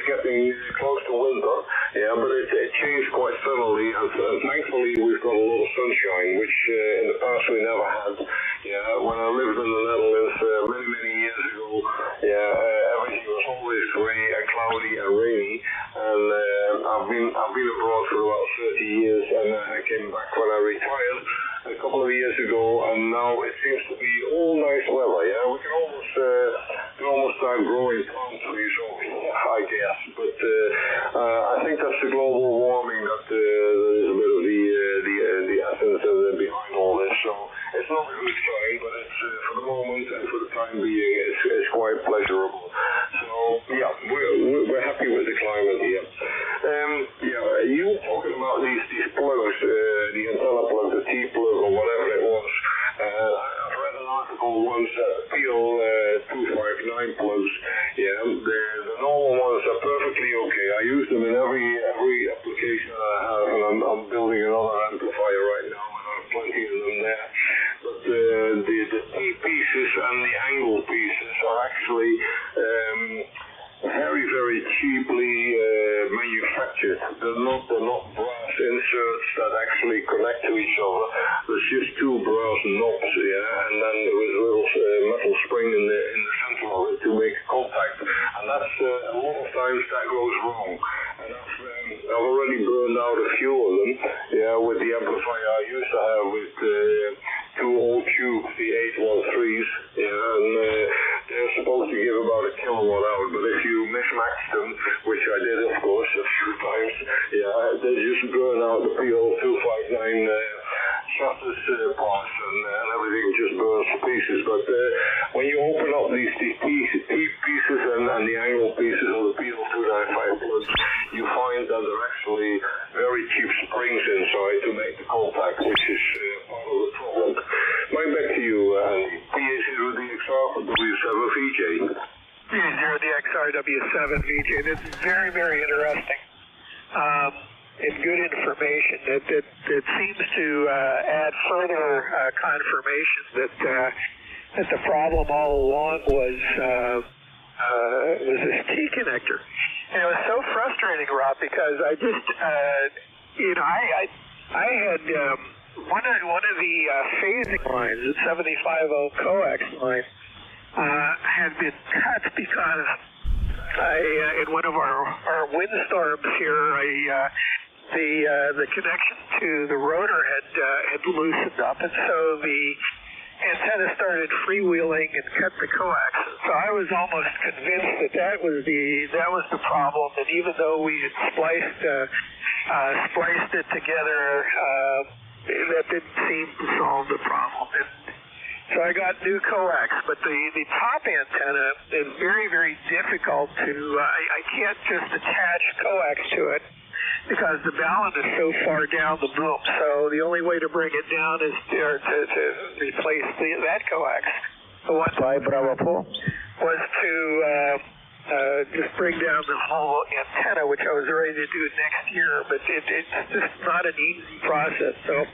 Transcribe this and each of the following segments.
it's getting close to winter, yeah, but it changed quite suddenly, and thankfully we've got a lot of sunshine, which in the past we never had. Yeah, when I lived in the Netherlands many, many years ago, yeah, everything was always grey and cloudy and rainy, and I've been abroad for about 30 years, and I came back when I retired a couple of years ago, and now it seems to be all nice weather. Yeah, we can almost start growing palm trees, I guess. But I think that's the global warming that is a bit of the essence behind all this. So it's not a good sign, but it's for the moment and for the time being, it's quite pleasurable. So yeah, we're happy with the climate here. Yeah, you were talking about these plugs, the antenna plug, the T plug or whatever it was. I've read an article once that PL259 plugs, yeah, the normal ones are perfectly okay. I use them in every application I have, and I'm building another amplifier right now, and I have plenty of them there. But the T pieces and the angle pieces are actually very, very cheaply manufactured. They're not brass inserts that actually connect to each other. There's just two brass knobs, yeah, and then there is a little metal spring in the center of it to make contact. And that's a lot of times that goes wrong. And I've already burned out a few of them, yeah, with the amplifier I used to have with two old tubes, the 813s, yeah, and they're supposed to give about a kilowatt out, but if you mismatch them, which I did of course a few times, yeah, they just burn out the PL259 shutters parts, and everything just burns to pieces. But when you open up these pieces and the angle pieces of the PL295 plugs, you find that there are actually very cheap springs inside to make the contact, which is part of the problem. Going back to you, Andy, PA0DXR for W7VJ. PA0DXR W7VJ. That's very, very interesting. And good information that seems to add further confirmation that the problem all along was this T connector. And it was so frustrating, Rob, because I just I had one of the phasing lines, the 75 ohm coax line, had been cut because in one of our windstorms here, the connection to the rotor had loosened up, and so the antenna started freewheeling and cut the coax. So I was almost convinced that was the problem. And even though we had spliced it together, that didn't seem to solve the problem. And so I got new coax, but the top antenna is very, very difficult to. I can't just attach coax to it, because the balun is so far down the boom. So the only way to bring it down is to replace that coax. The one was to just bring down the whole antenna, which I was ready to do next year, but it's just not an easy process. So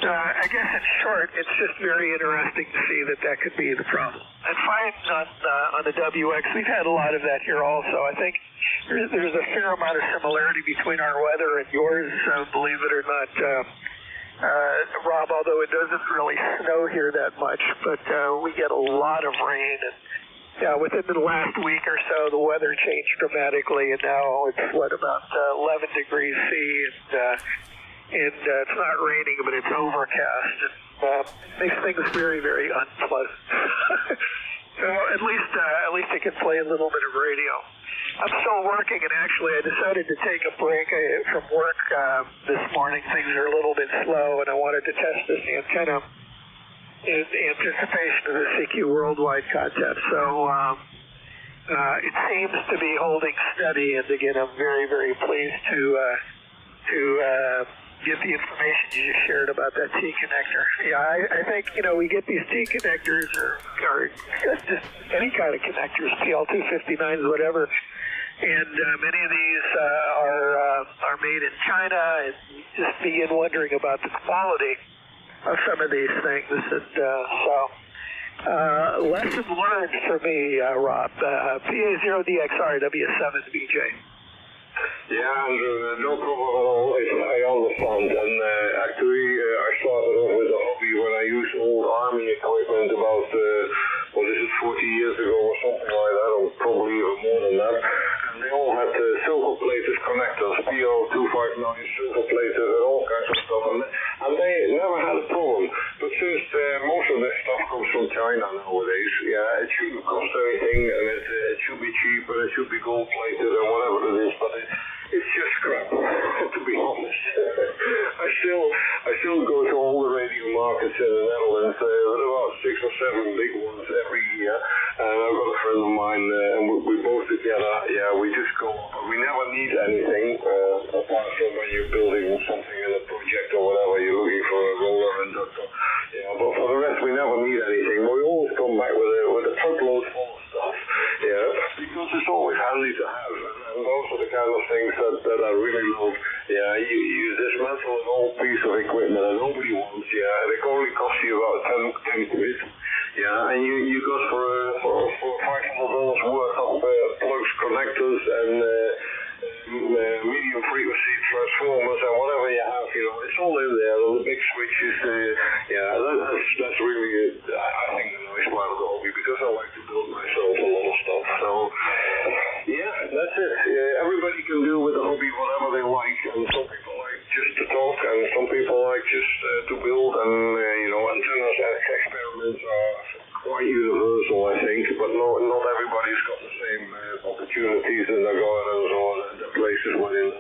I guess in short, it's just very interesting to see that could be the problem. And fine on the WX, we've had a lot of that here also. I think there's a fair amount of similarity between our weather and yours, believe it or not, Rob, although it doesn't really snow here that much, but we get a lot of rain. And within the last week or so, the weather changed dramatically, and now it's, about 11 degrees C, and it's not raining, but it's overcast. It makes things very, very unpleasant. So at least I can play a little bit of radio. I'm still working, and actually I decided to take a break from work this morning. Things are a little bit slow, and I wanted to test this antenna in anticipation of the CQ Worldwide contest. So it seems to be holding steady, and again, I'm very, very pleased to get the information you just shared about that T connector. Yeah, I think, we get these T connectors or just any kind of connectors, PL259s, whatever, and many of these are made in China, and you just begin wondering about the quality of some of these things. And so lesson learned for me, Rob. PA0DXR W7VJ. Yeah, Andrew, no problem at all. I understand. And actually, I started off with a hobby when I used old Army equipment about, 40 years ago or something like that, or probably even more than that. And they all had silver-plated connectors, PO259 silver-plated and all kinds of stuff. And they never had a problem. But since most of this stuff comes from China nowadays, yeah, it shouldn't cost anything, and it should be cheap, and it should be gold-plated and whatever it is. But it's just crap, to be honest. I still go to all the radio markets in the Netherlands. There are about 6 or 7 big ones every year. And I've got a friend of mine, and we both together, yeah, we just go. We never need anything, apart from when you're building something in a project or whatever, you're looking for a roller and that. Yeah, but for the rest, we never need anything. We always come back with a truckload full of stuff, yeah, because it's always handy to have. And those are the kind of things that I really love. Yeah, you dismantle an old piece of equipment that nobody wants, yeah, and it only costs you about 10 quid. Yeah, and you go for $500 worth of plugs, connectors, and medium frequency transformers and whatever you have, you know, it's all in there. All the big switches, yeah, that's really, I think, the nice part of the hobby, because I like to build myself a lot of stuff. So, yeah, that's it. Everybody can do with the hobby whatever they like, and some people like just to talk, and some people like just to build, and antennas experiments are quite universal, I think, but not everybody's got the same opportunities in their gardens or the places within,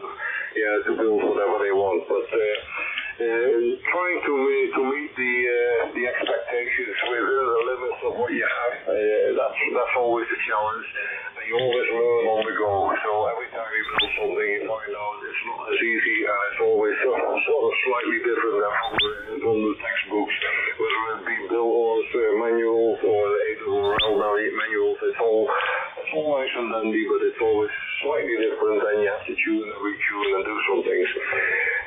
to build whatever they want. But trying to meet the expectations within the limits of what you have, that's always a challenge. And you always learn on the go. So every time you build something, you find out it's not as easy, and it's always sort of slightly different than from the textbooks, whether it be built or manuals or the AWL manuals. It's all nice and dandy, but it's always slightly different, and you have to tune and retune and do some things.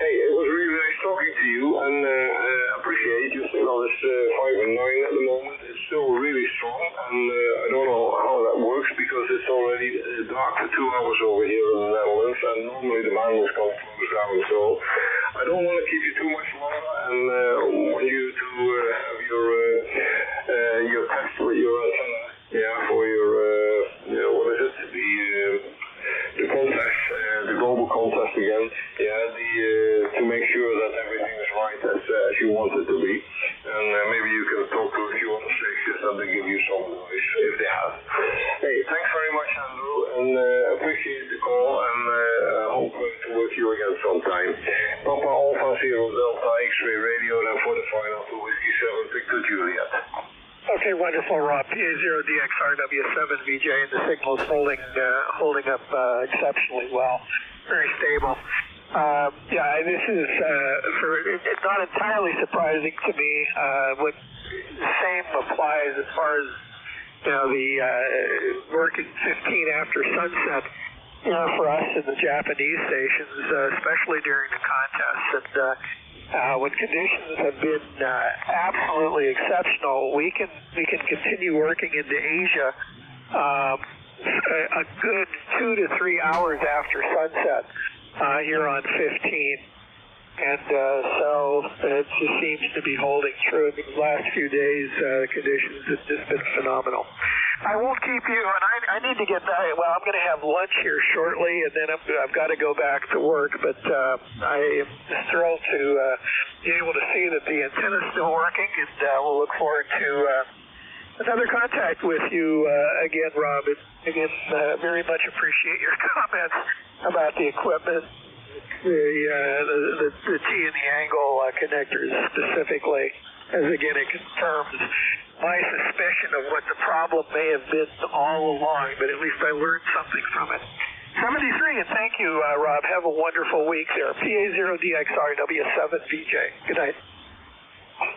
Hey, it was really nice talking to you, and I appreciate you still on this 5 and 9 at the moment. It's still really strong, and I don't know how that works, because it's already dark for 2 hours over here in the Netherlands, and normally the man is going to close down. So I don't want to keep you too much longer, and want you to have your test with your antenna, for your what is it? The contest, the global contest again. To make sure that everything is right as you want it to be. And maybe you can talk to a few other stations and they give you some advice if they have. Hey, thanks very much, Andrew, and appreciate the call, and hope to work you again sometime. Papa Alpha Zero Delta X-Ray Radio, and for the final to Whiskey 7 Victor Juliet. Okay, wonderful, Rob. PA0DXRW7VJ, and the signal's holding up exceptionally well. Very stable. This is it's not entirely surprising to me. What the same applies as far as the working 15 after sunset. For us in the Japanese stations, especially during the contests, and when conditions have been absolutely exceptional, we can continue working into Asia a good 2 to 3 hours after sunset here on 15. And so it just seems to be holding true. In the last few days, the conditions have just been phenomenal. I won't keep you, and I need to get back. Well, I'm going to have lunch here shortly, and then I've got to go back to work. But I am thrilled to be able to see that the antenna is still working, and we'll look forward to another contact with you again, Rob. And again, very much appreciate your comments about the equipment, the T and the angle connectors specifically, as again it confirms my suspicion of what the problem may have been all along, but at least I learned something from it. 73, and thank you, Rob. Have a wonderful week there. PA0DXRW7VJ. Good night.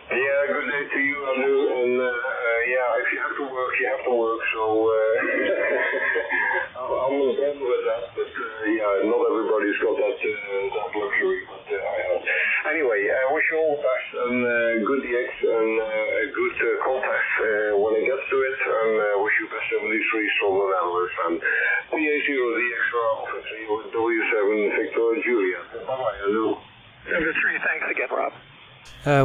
Yeah, good day to you, Anu. And if you have to work, you have to work. So I'm on board with that, but not everybody's got that luxury, but I have. Anyway, I wish you all the best and good DX and a good contest when it gets to it, and wish you best 73 from the Netherlands. And PA0DX obviously with W7 Juliet. Bye-bye, Andrew. 73, thanks again, Rob.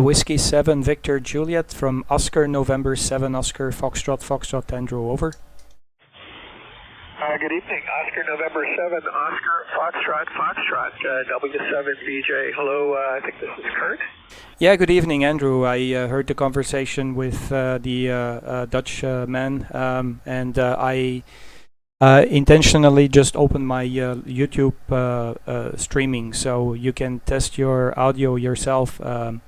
Whiskey 7 Victor Juliet from Oscar November 7 Oscar Foxtrot Andrew, over. Good evening, Oscar November 7 Oscar Foxtrot W7VJ. Hello, I think this is Kurt. Yeah, good evening, Andrew. I heard the conversation with the Dutch man, and I intentionally just opened my YouTube streaming, so you can test your audio yourself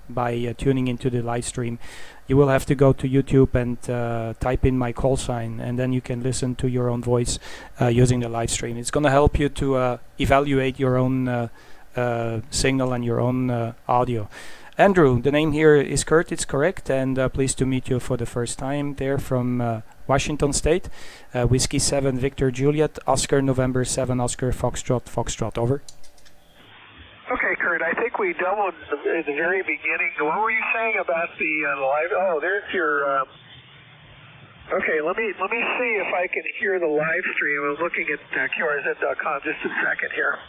by tuning into the live stream. You will have to go to YouTube and type in my call sign, and then you can listen to your own voice using the live stream. It's going to help you to evaluate your own signal and your own audio. Andrew, the name here is Kurt, it's correct, and pleased to meet you for the first time there from Washington State. Whiskey 7 Victor Juliet, Oscar November 7 Oscar Foxtrot, over. Okay, Kurt, I think we doubled at the very beginning. What were you saying about the live? Oh, there's your... Okay, let me see if I can hear the live stream. I'm looking at QRZ.com. Just a second here.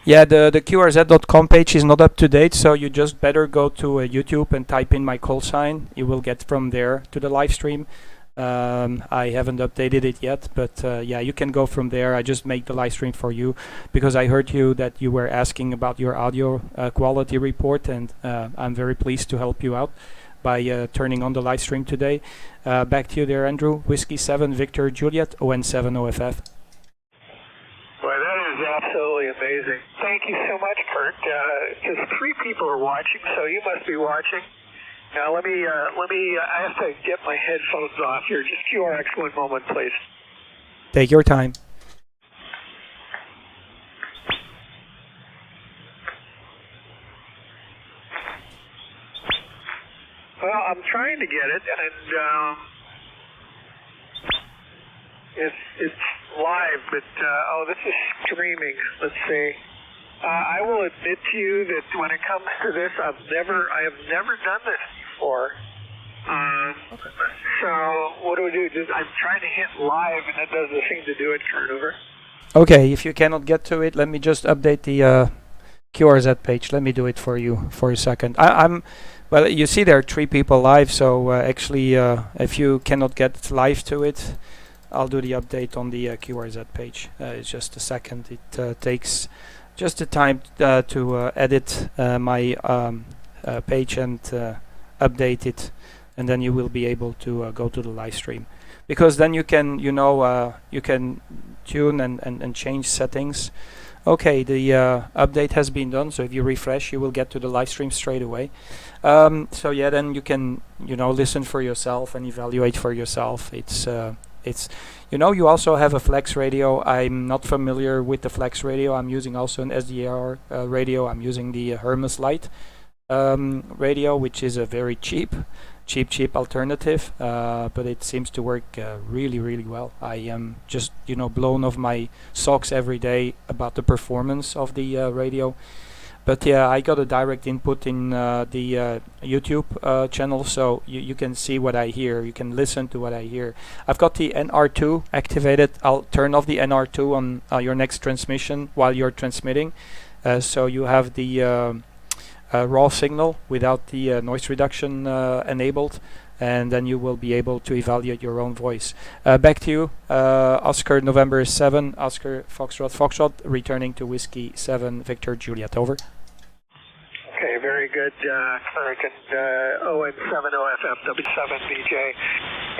Yeah, the QRZ.com page is not up to date, so you just better go to YouTube and type in my call sign. You will get from there to the live stream. I haven't updated it yet, but yeah, you can go from there. I just make the live stream for you because I heard you that you were asking about your audio quality report, and I'm very pleased to help you out by turning on the live stream today. Back to you there, Andrew. Whiskey 7 Victor Juliet ON7 OFF. Boy, that is absolutely amazing. Thank you so much, Kurt. Just 3 people are watching, so you must be watching. Now let me, I have to get my headphones off here. Just QRX one moment, please. Take your time. Well, I'm trying to get it, and it's live, but oh, this is streaming. Let's see. I will admit to you that when it comes to this, I have never done this before. So what do we do? I'm trying to hit live, and that doesn't seem to do it. Turn over. Okay, if you cannot get to it, let me just update the QRZ page. Let me do it for you for a second. Well, you see there are 3 people live, so actually, if you cannot get live to it, I'll do the update on the QRZ page. It's just a second. It takes just the time to edit my page and update it, and then you will be able to go to the live stream, because then you can you can tune and change settings. Okay, the update has been done, so if you refresh you will get to the live stream straight away. So yeah, then you can listen for yourself and evaluate for yourself. It's you also have a flex radio. I'm not familiar with the flex radio. I'm using also an SDR radio. I'm using the Hermes Lite radio, which is a very cheap alternative, but it seems to work really well. I am just blown off my socks every day about the performance of the radio. But yeah, I got a direct input in the YouTube channel, so you can see what I hear. You can listen to what I hear. I've got the NR2 activated. I'll turn off the NR2 on your next transmission while you're transmitting, so you have the raw signal without the noise reduction enabled, and then you will be able to evaluate your own voice. Back to you, Oscar November 7 Oscar Foxtrot, returning to Whiskey 7 Victor Juliet, over. Okay, very good, Kurt, and ON7OFF W7VJ.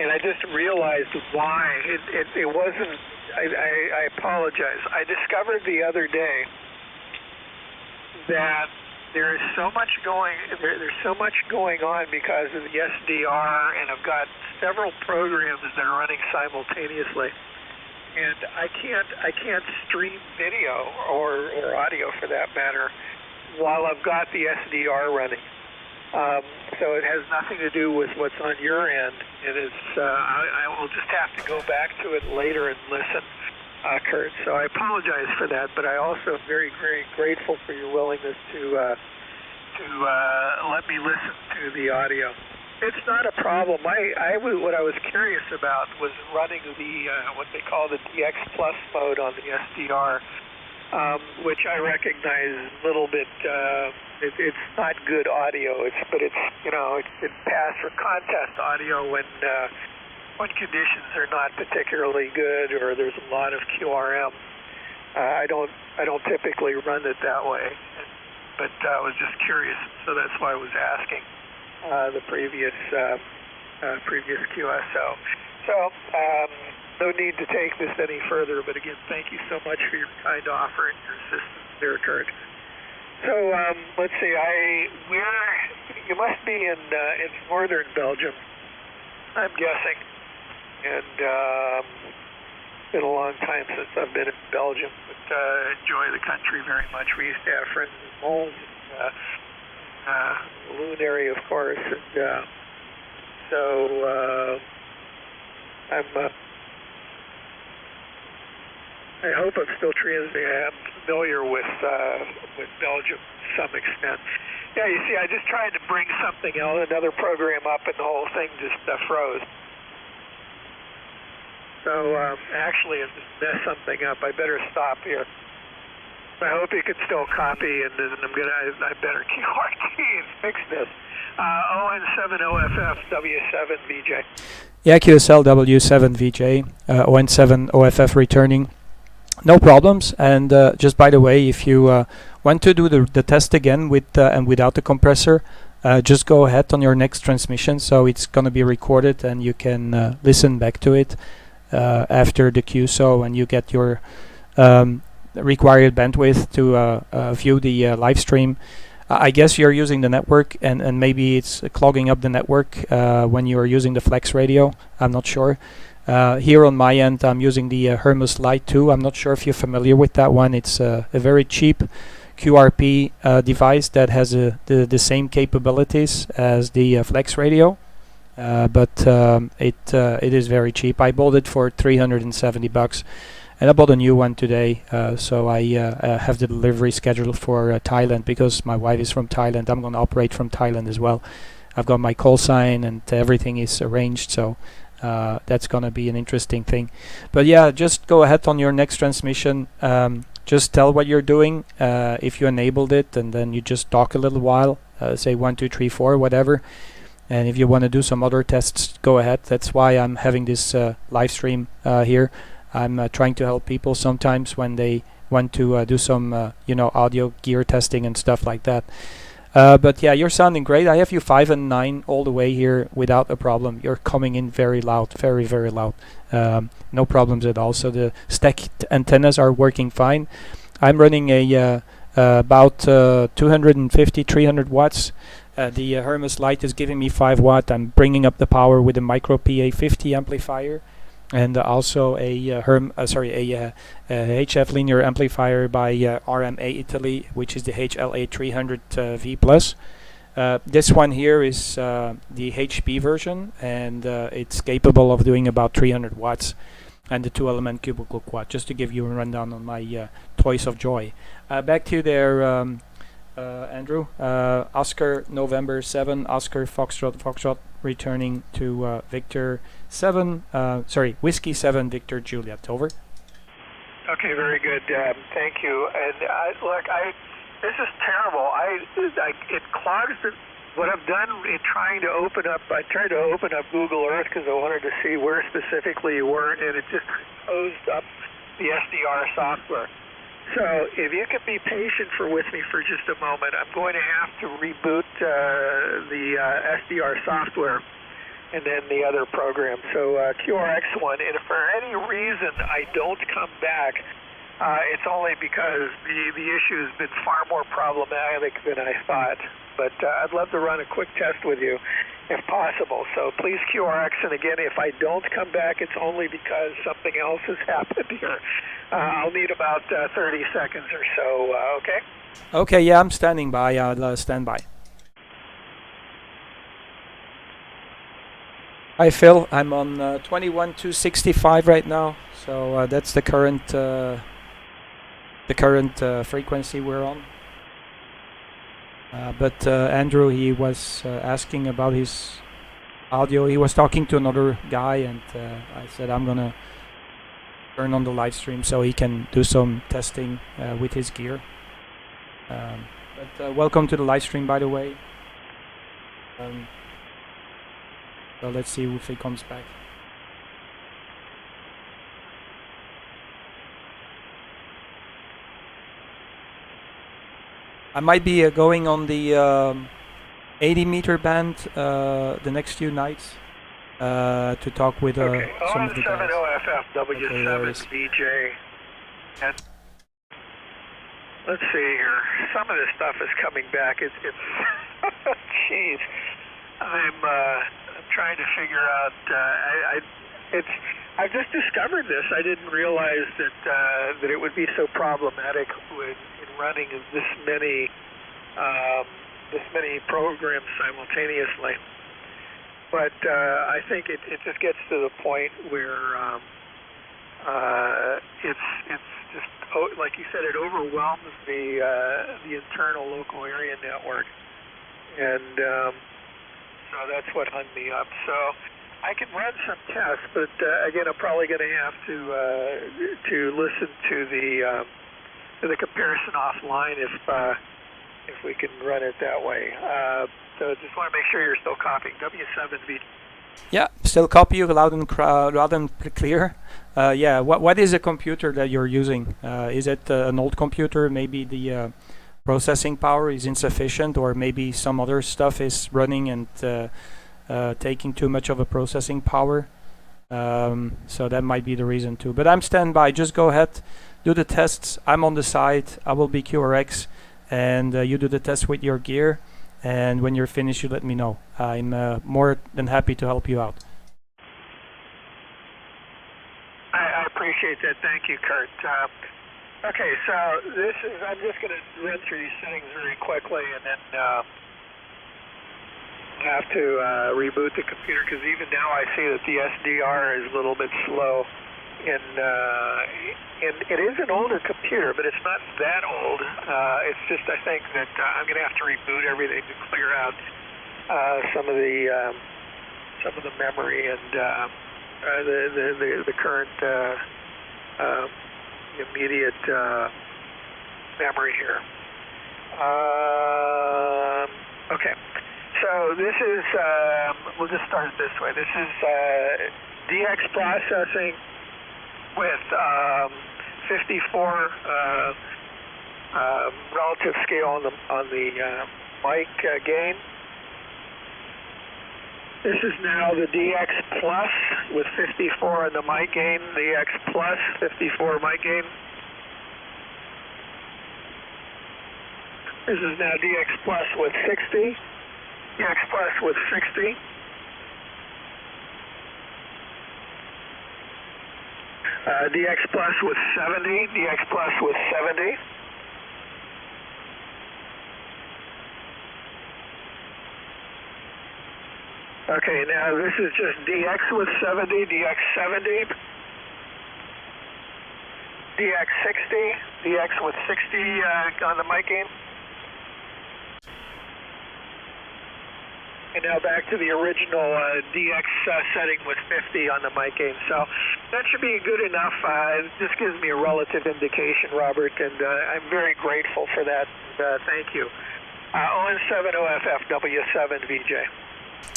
And I just realized why it wasn't. I apologize. I discovered the other day that there's so much going on because of the SDR, and I've got several programs that are running simultaneously, and I can't stream video or audio for that matter while I've got the SDR running. So it has nothing to do with what's on your end. It is I will just have to go back to it later and listen. Kurt. So I apologize for that, but I also am very, very grateful for your willingness to let me listen to the audio. It's not a problem. What I was curious about was running the what they call the DX Plus mode on the SDR, which I recognize is a little bit. It's not good audio. It passed for contest audio when conditions are not particularly good or there's a lot of QRM. I don't typically run it that way, but I was just curious, so that's why I was asking the previous QSO. So no need to take this any further, but again, thank you so much for your kind offer and your assistance there, Kurt. So let's see, you must be in northern Belgium, I'm guessing, and it's been a long time since I've been in Belgium, but enjoy the country very much. We used to have friends in Mons, Loon area, of course, and I hope I'm still familiar with Belgium to some extent. Yeah, you see, I just tried to bring something else, another program up, and the whole thing just froze. So actually, I just messed something up. I better stop here. I hope you can still copy, and then I better QRT and fix this. ON7OFF W7VJ. Yeah, QSL W7VJ, ON7OFF returning. No problems. And just by the way, if you want to do the test again with and without the compressor, just go ahead on your next transmission. So it's going to be recorded, and you can listen back to it after the QSO, and you get your required bandwidth to view the live stream. I guess you're using the network, and maybe it's clogging up the network when you are using the Flex radio. I'm not sure. Here on my end, I'm using the Hermes Lite 2. I'm not sure if you're familiar with that one. It's a very cheap QRP device that has the same capabilities as the Flex radio, but it is very cheap. I bought it for $370. And I bought a new one today, so I have the delivery scheduled for Thailand because my wife is from Thailand. I'm going to operate from Thailand as well. I've got my call sign and everything is arranged, so that's going to be an interesting thing. But yeah, just go ahead on your next transmission. Just tell what you're doing if you enabled it, and then you just talk a little while, say 1, 2, 3, 4, whatever. And if you want to do some other tests, go ahead. That's why I'm having this live stream here. I'm trying to help people sometimes when they want to do some, audio gear testing and stuff like that. But yeah, you're sounding great. I have you 5 and 9 all the way here without a problem. You're coming in very loud, very, very loud. No problems at all. So the stacked antennas are working fine. I'm running a about 250, 300 watts. The Hermes Lite is giving me 5 watt. I'm bringing up the power with a micro PA50 amplifier. And also a HF linear amplifier by RMA Italy, which is the HLA 300V+. This one here is the HP version, and it's capable of doing about 300 watts, and the 2-element cubicle quad, just to give you a rundown on my toys of joy. Back to there, Andrew. Oscar November 7, Oscar Foxtrot returning to Victor 7, Whiskey 7, Victor Juliet. Over. Okay, very good. Thank you. And this is terrible. It clogs what I've done in trying to open up. I tried to open up Google Earth because I wanted to see where specifically you were, and it just closed up the SDR software. So if you could be patient with me for just a moment, I'm going to have to reboot the SDR software and then the other program. So QRX1, and if for any reason I don't come back, it's only because the issue has been far more problematic than I thought. But I'd love to run a quick test with you if possible. So please QRX, and again, if I don't come back, it's only because something else has happened here. I'll need about 30 seconds or so, okay? Okay, yeah, I'm standing by. I'll stand by. Hi Phil, I'm on 21.265 right now, so that's the current frequency we're on. But Andrew, he was asking about his audio. He was talking to another guy, and I said I'm gonna turn on the live stream so he can do some testing with his gear. But welcome to the live stream, by the way. So let's see if he comes back. I might be going on the 80 meter band the next few nights to talk with some of the guys. OFF W7VJ. And let's see here. Some of this stuff is coming back. It's jeez. I'm trying to figure out. I've just discovered this. I didn't realize that it would be so problematic in running this many programs simultaneously. But I think it just gets to the point where it's just, like you said, it overwhelms the internal local area network, and so that's what hung me up. So I can run some tests, but again, I'm probably going to have to listen to the comparison offline if we can run it that way. So just want to make sure you're still copying W7VJ. Yeah, still copy you loud and clear. Yeah, what is a computer that you're using? Is it an old computer? Maybe the processing power is insufficient, or maybe some other stuff is running and taking too much of a processing power. So that might be the reason too. But I'm standby. Just go ahead, do the tests. I'm on the site. I will be QRX, and you do the test with your gear. And when you're finished, you let me know. I'm more than happy to help you out. I appreciate that. Thank you, Kurt. Okay, so I'm just going to run through these settings very quickly, and then have to reboot the computer, because even now I see that the SDR is a little bit slow. And it is an older computer, but it's not that old. It's just, I think that I'm going to have to reboot everything to clear out some of the memory and the current immediate memory here. Okay, so this is we'll just start it this way. This is DX processing with 54 relative scale on the mic gain. This is now the DX Plus with 54 on the mic gain. DX Plus 54 mic gain. This is now DX Plus with 60. DX Plus with 60. DX Plus with 70, DX Plus with 70. Okay, now this is just DX with 70, DX 70, DX 60, DX with 60 on the mic gain. And now back to the original DX setting with 50 on the mic gain. So that should be good enough. This gives me a relative indication, Robert, and I'm very grateful for that. Thank you. ON7 OFF W7VJ.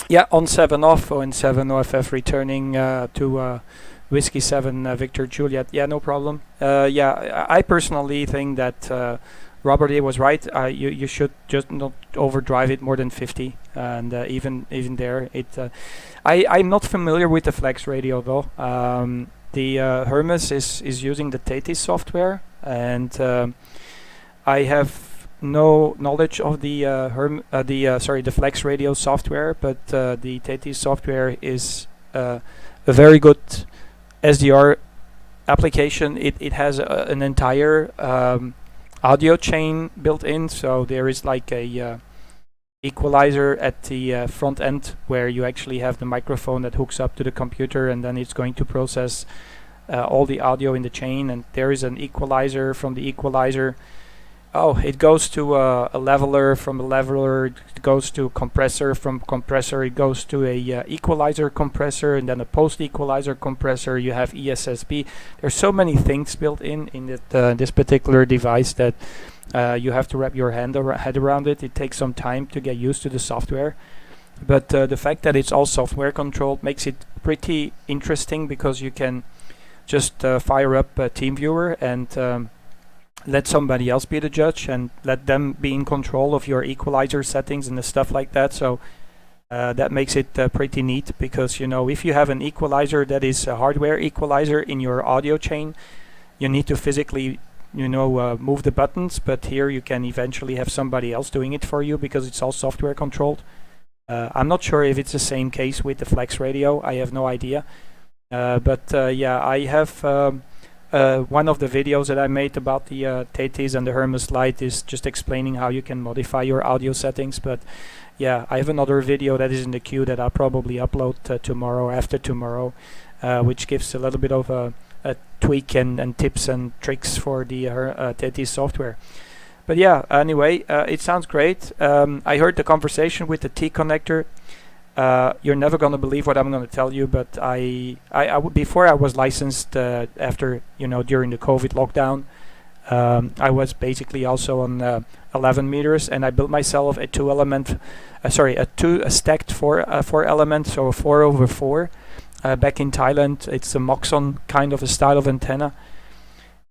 Yeah, on 7 off, ON7 OFF returning to Whiskey 7 Victor Juliet. Yeah, no problem. Yeah, I personally think that Robert A was right. You should just not overdrive it more than 50, and even there, I'm not familiar with the Flex radio though. The Hermes is using the Thetis software, and I have no knowledge of the the Flex radio software, but the Thetis software is a very good SDR application. It has an entire audio chain built in, so there is like a equalizer at the front end, where you actually have the microphone that hooks up to the computer, and then it's going to process all the audio in the chain. And there is an equalizer. From the equalizer, it goes to a leveler. From a leveler, it goes to a compressor. From compressor, it goes to a equalizer compressor, and then a post-equalizer compressor. You have ESSB. There's so many things built in this particular device that you have to wrap your head around it. It takes some time to get used to the software. But the fact that it's all software controlled makes it pretty interesting, because you can just fire up a TeamViewer and let somebody else be the judge and let them be in control of your equalizer settings and the stuff like that. So that makes it pretty neat, because if you have an equalizer that is a hardware equalizer in your audio chain, you need to physically move the buttons, but here you can eventually have somebody else doing it for you because it's all software controlled. I'm not sure if it's the same case with the Flex Radio. I have no idea. But yeah, I have one of the videos that I made about the Thetis and the Hermes Lite is just explaining how you can modify your audio settings. But yeah, I have another video that is in the queue that I'll probably upload tomorrow, after tomorrow, which gives a little bit of a tweak and tips and tricks for the Thetis software. But yeah, anyway, it sounds great. I heard the conversation with the T connector. You're never going to believe what I'm going to tell you, but before I was licensed, after during the COVID lockdown, I was basically also on 11 meters, and I built myself a stacked four element, so a 4/4. Back in Thailand, it's a Moxon kind of a style of antenna,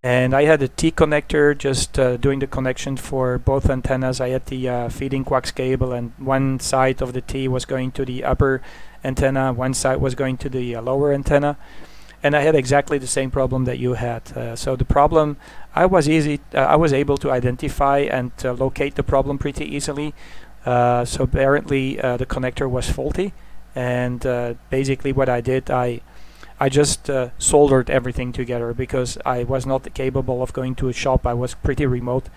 and I had a T connector just doing the connection for both antennas. I had the feeding coax cable, and one side of the T was going to the upper antenna, one side was going to the lower antenna, and I had exactly the same problem that you had. So the problem, I was able to identify and locate the problem pretty easily. So apparently the connector was faulty, and basically what I did, I just soldered everything together, because I was not capable of going to a shop. I was pretty remote,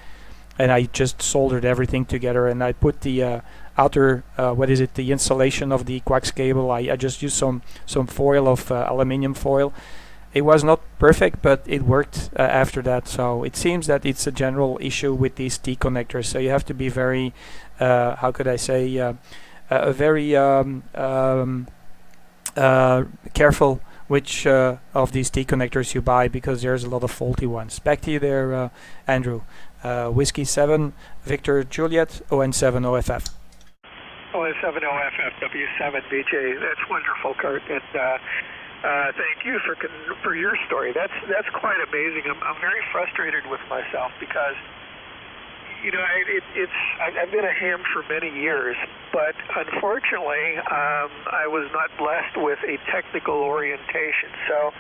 and I just soldered everything together, and I put the outer the insulation of the coax cable. I just used some foil of aluminium foil. It was not perfect, but it worked after that. So it seems that it's a general issue with these T connectors. So you have to be very very careful which of these T connectors you buy, because there's a lot of faulty ones. Back to you there, Andrew. Whiskey 7, Victor Juliet, ON7 OFF. ON7 OFF, W7VJ. That's wonderful, Kurt. And thank you for your story. That's quite amazing. I'm very frustrated with myself, because I've been a ham for many years, but unfortunately, I was not blessed with a technical orientation. So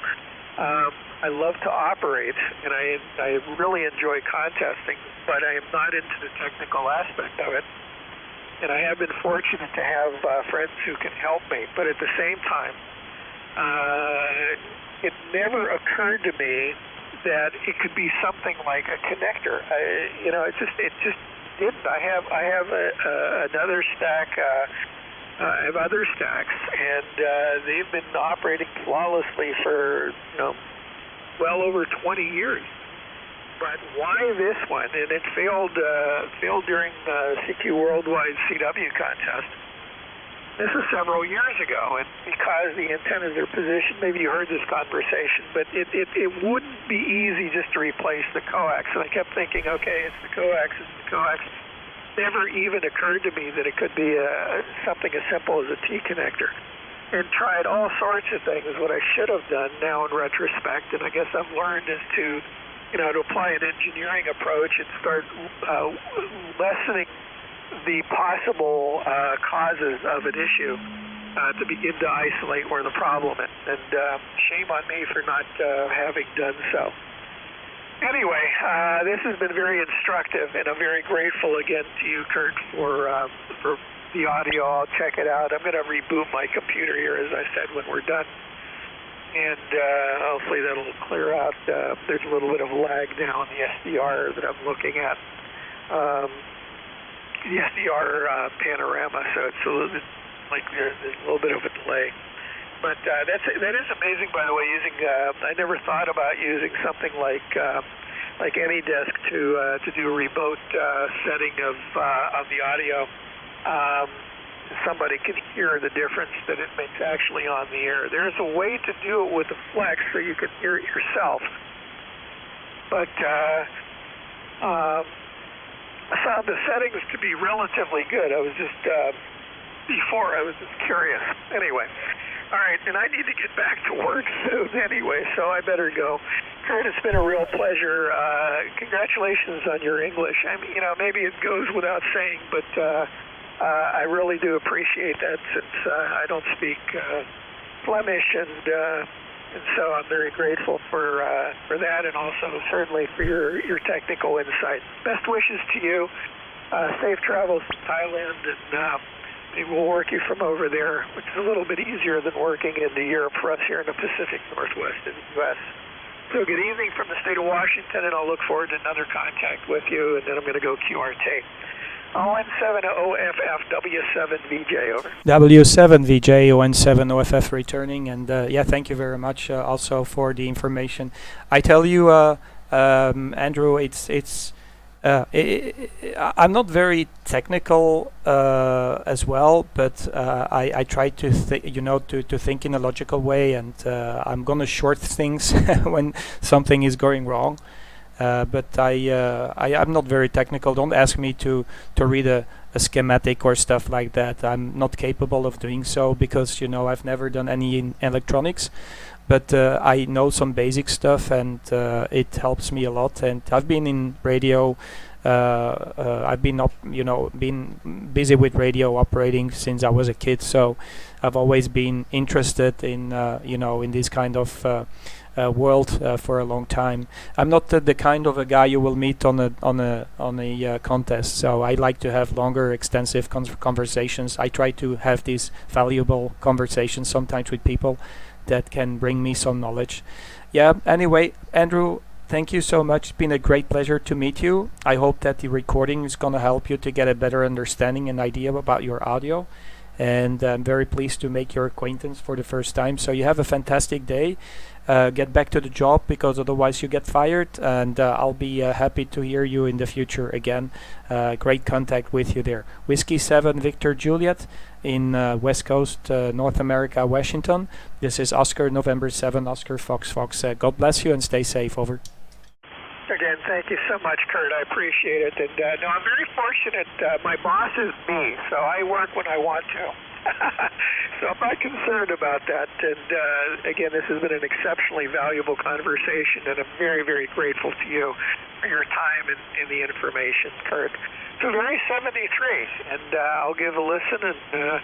I love to operate, and I really enjoy contesting, but I am not into the technical aspect of it. And I have been fortunate to have friends who can help me, but at the same time, it never occurred to me that it could be something like a connector. It just didn't. I have another stack. I have other stacks, and they've been operating flawlessly for well over 20 years. But why this one? And it failed during the CQ Worldwide CW contest. This is several years ago, and because the antennas are positioned, maybe you heard this conversation, but it wouldn't be easy just to replace the coax. And I kept thinking, okay, it's the coax. Never even occurred to me that it could be something as simple as a T connector. And tried all sorts of things, what I should have done now in retrospect, and I guess I've learned is to apply an engineering approach and start lessening the possible causes of an issue to begin to isolate where the problem is. And shame on me for not having done so. Anyway, this has been very instructive, and I'm very grateful again to you, Kurt, for the audio. I'll check it out. I'm going to reboot my computer here, as I said, when we're done. And hopefully that'll clear out. There's a little bit of lag now in the SDR that I'm looking at. the SDR panorama, so it's a little bit like there's a little bit of a delay. But that is amazing, by the way. Using I never thought about using something like AnyDesk to do a remote setting of the audio. Somebody can hear the difference that it makes actually on the air. There's a way to do it with the Flex so you can hear it yourself. But I found the settings to be relatively good. I was just curious. Anyway, all right, and I need to get back to work soon anyway, so I better go. Kurt, it's been a real pleasure. Congratulations on your English. I mean, maybe it goes without saying, but I really do appreciate that since I don't speak Flemish, and so I'm very grateful for that, and also certainly for your technical insight. Best wishes to you. Safe travels to Thailand, and maybe we'll work you from over there, which is a little bit easier than working into Europe for us here in the Pacific Northwest in the U.S. So good evening from the state of Washington, and I'll look forward to another contact with you, and then I'm going to go QRT. ON7OFF W7VJ, over. W7VJ ON7OFF returning, and yeah, thank you very much also for the information. I tell you, Andrew, I'm not very technical as well, but I try to to think in a logical way, and I'm gonna short things when something is going wrong. But I'm not very technical. Don't ask me to read a schematic or stuff like that. I'm not capable of doing so because I've never done any in electronics. But I know some basic stuff, and it helps me a lot. And I've been in radio. I've been been busy with radio operating since I was a kid. So I've always been interested in in this kind of world for a long time. I'm not the kind of a guy you will meet on a contest. So I like to have longer, extensive conversations. I try to have these valuable conversations sometimes with people that can bring me some knowledge. Yeah, anyway, Andrew, thank you so much. It's been a great pleasure to meet you. I hope that the recording is going to help you to get a better understanding and idea about your audio. And I'm very pleased to make your acquaintance for the first time. So you have a fantastic day. Get back to the job, because otherwise you get fired. And I'll be happy to hear you in the future again. Great contact with you there. Whiskey 7 Victor Juliet in West Coast, North America, Washington. This is Oscar November 7, Oscar Fox. God bless you and stay safe. Over. Again, thank you so much, Kurt. I appreciate it. And no, I'm very fortunate. My boss is me, so I work when I want to. So I'm not concerned about that. And again, this has been an exceptionally valuable conversation, and I'm very, very grateful to you for your time and the information, Kurt. So very 73, and I'll give a listen, and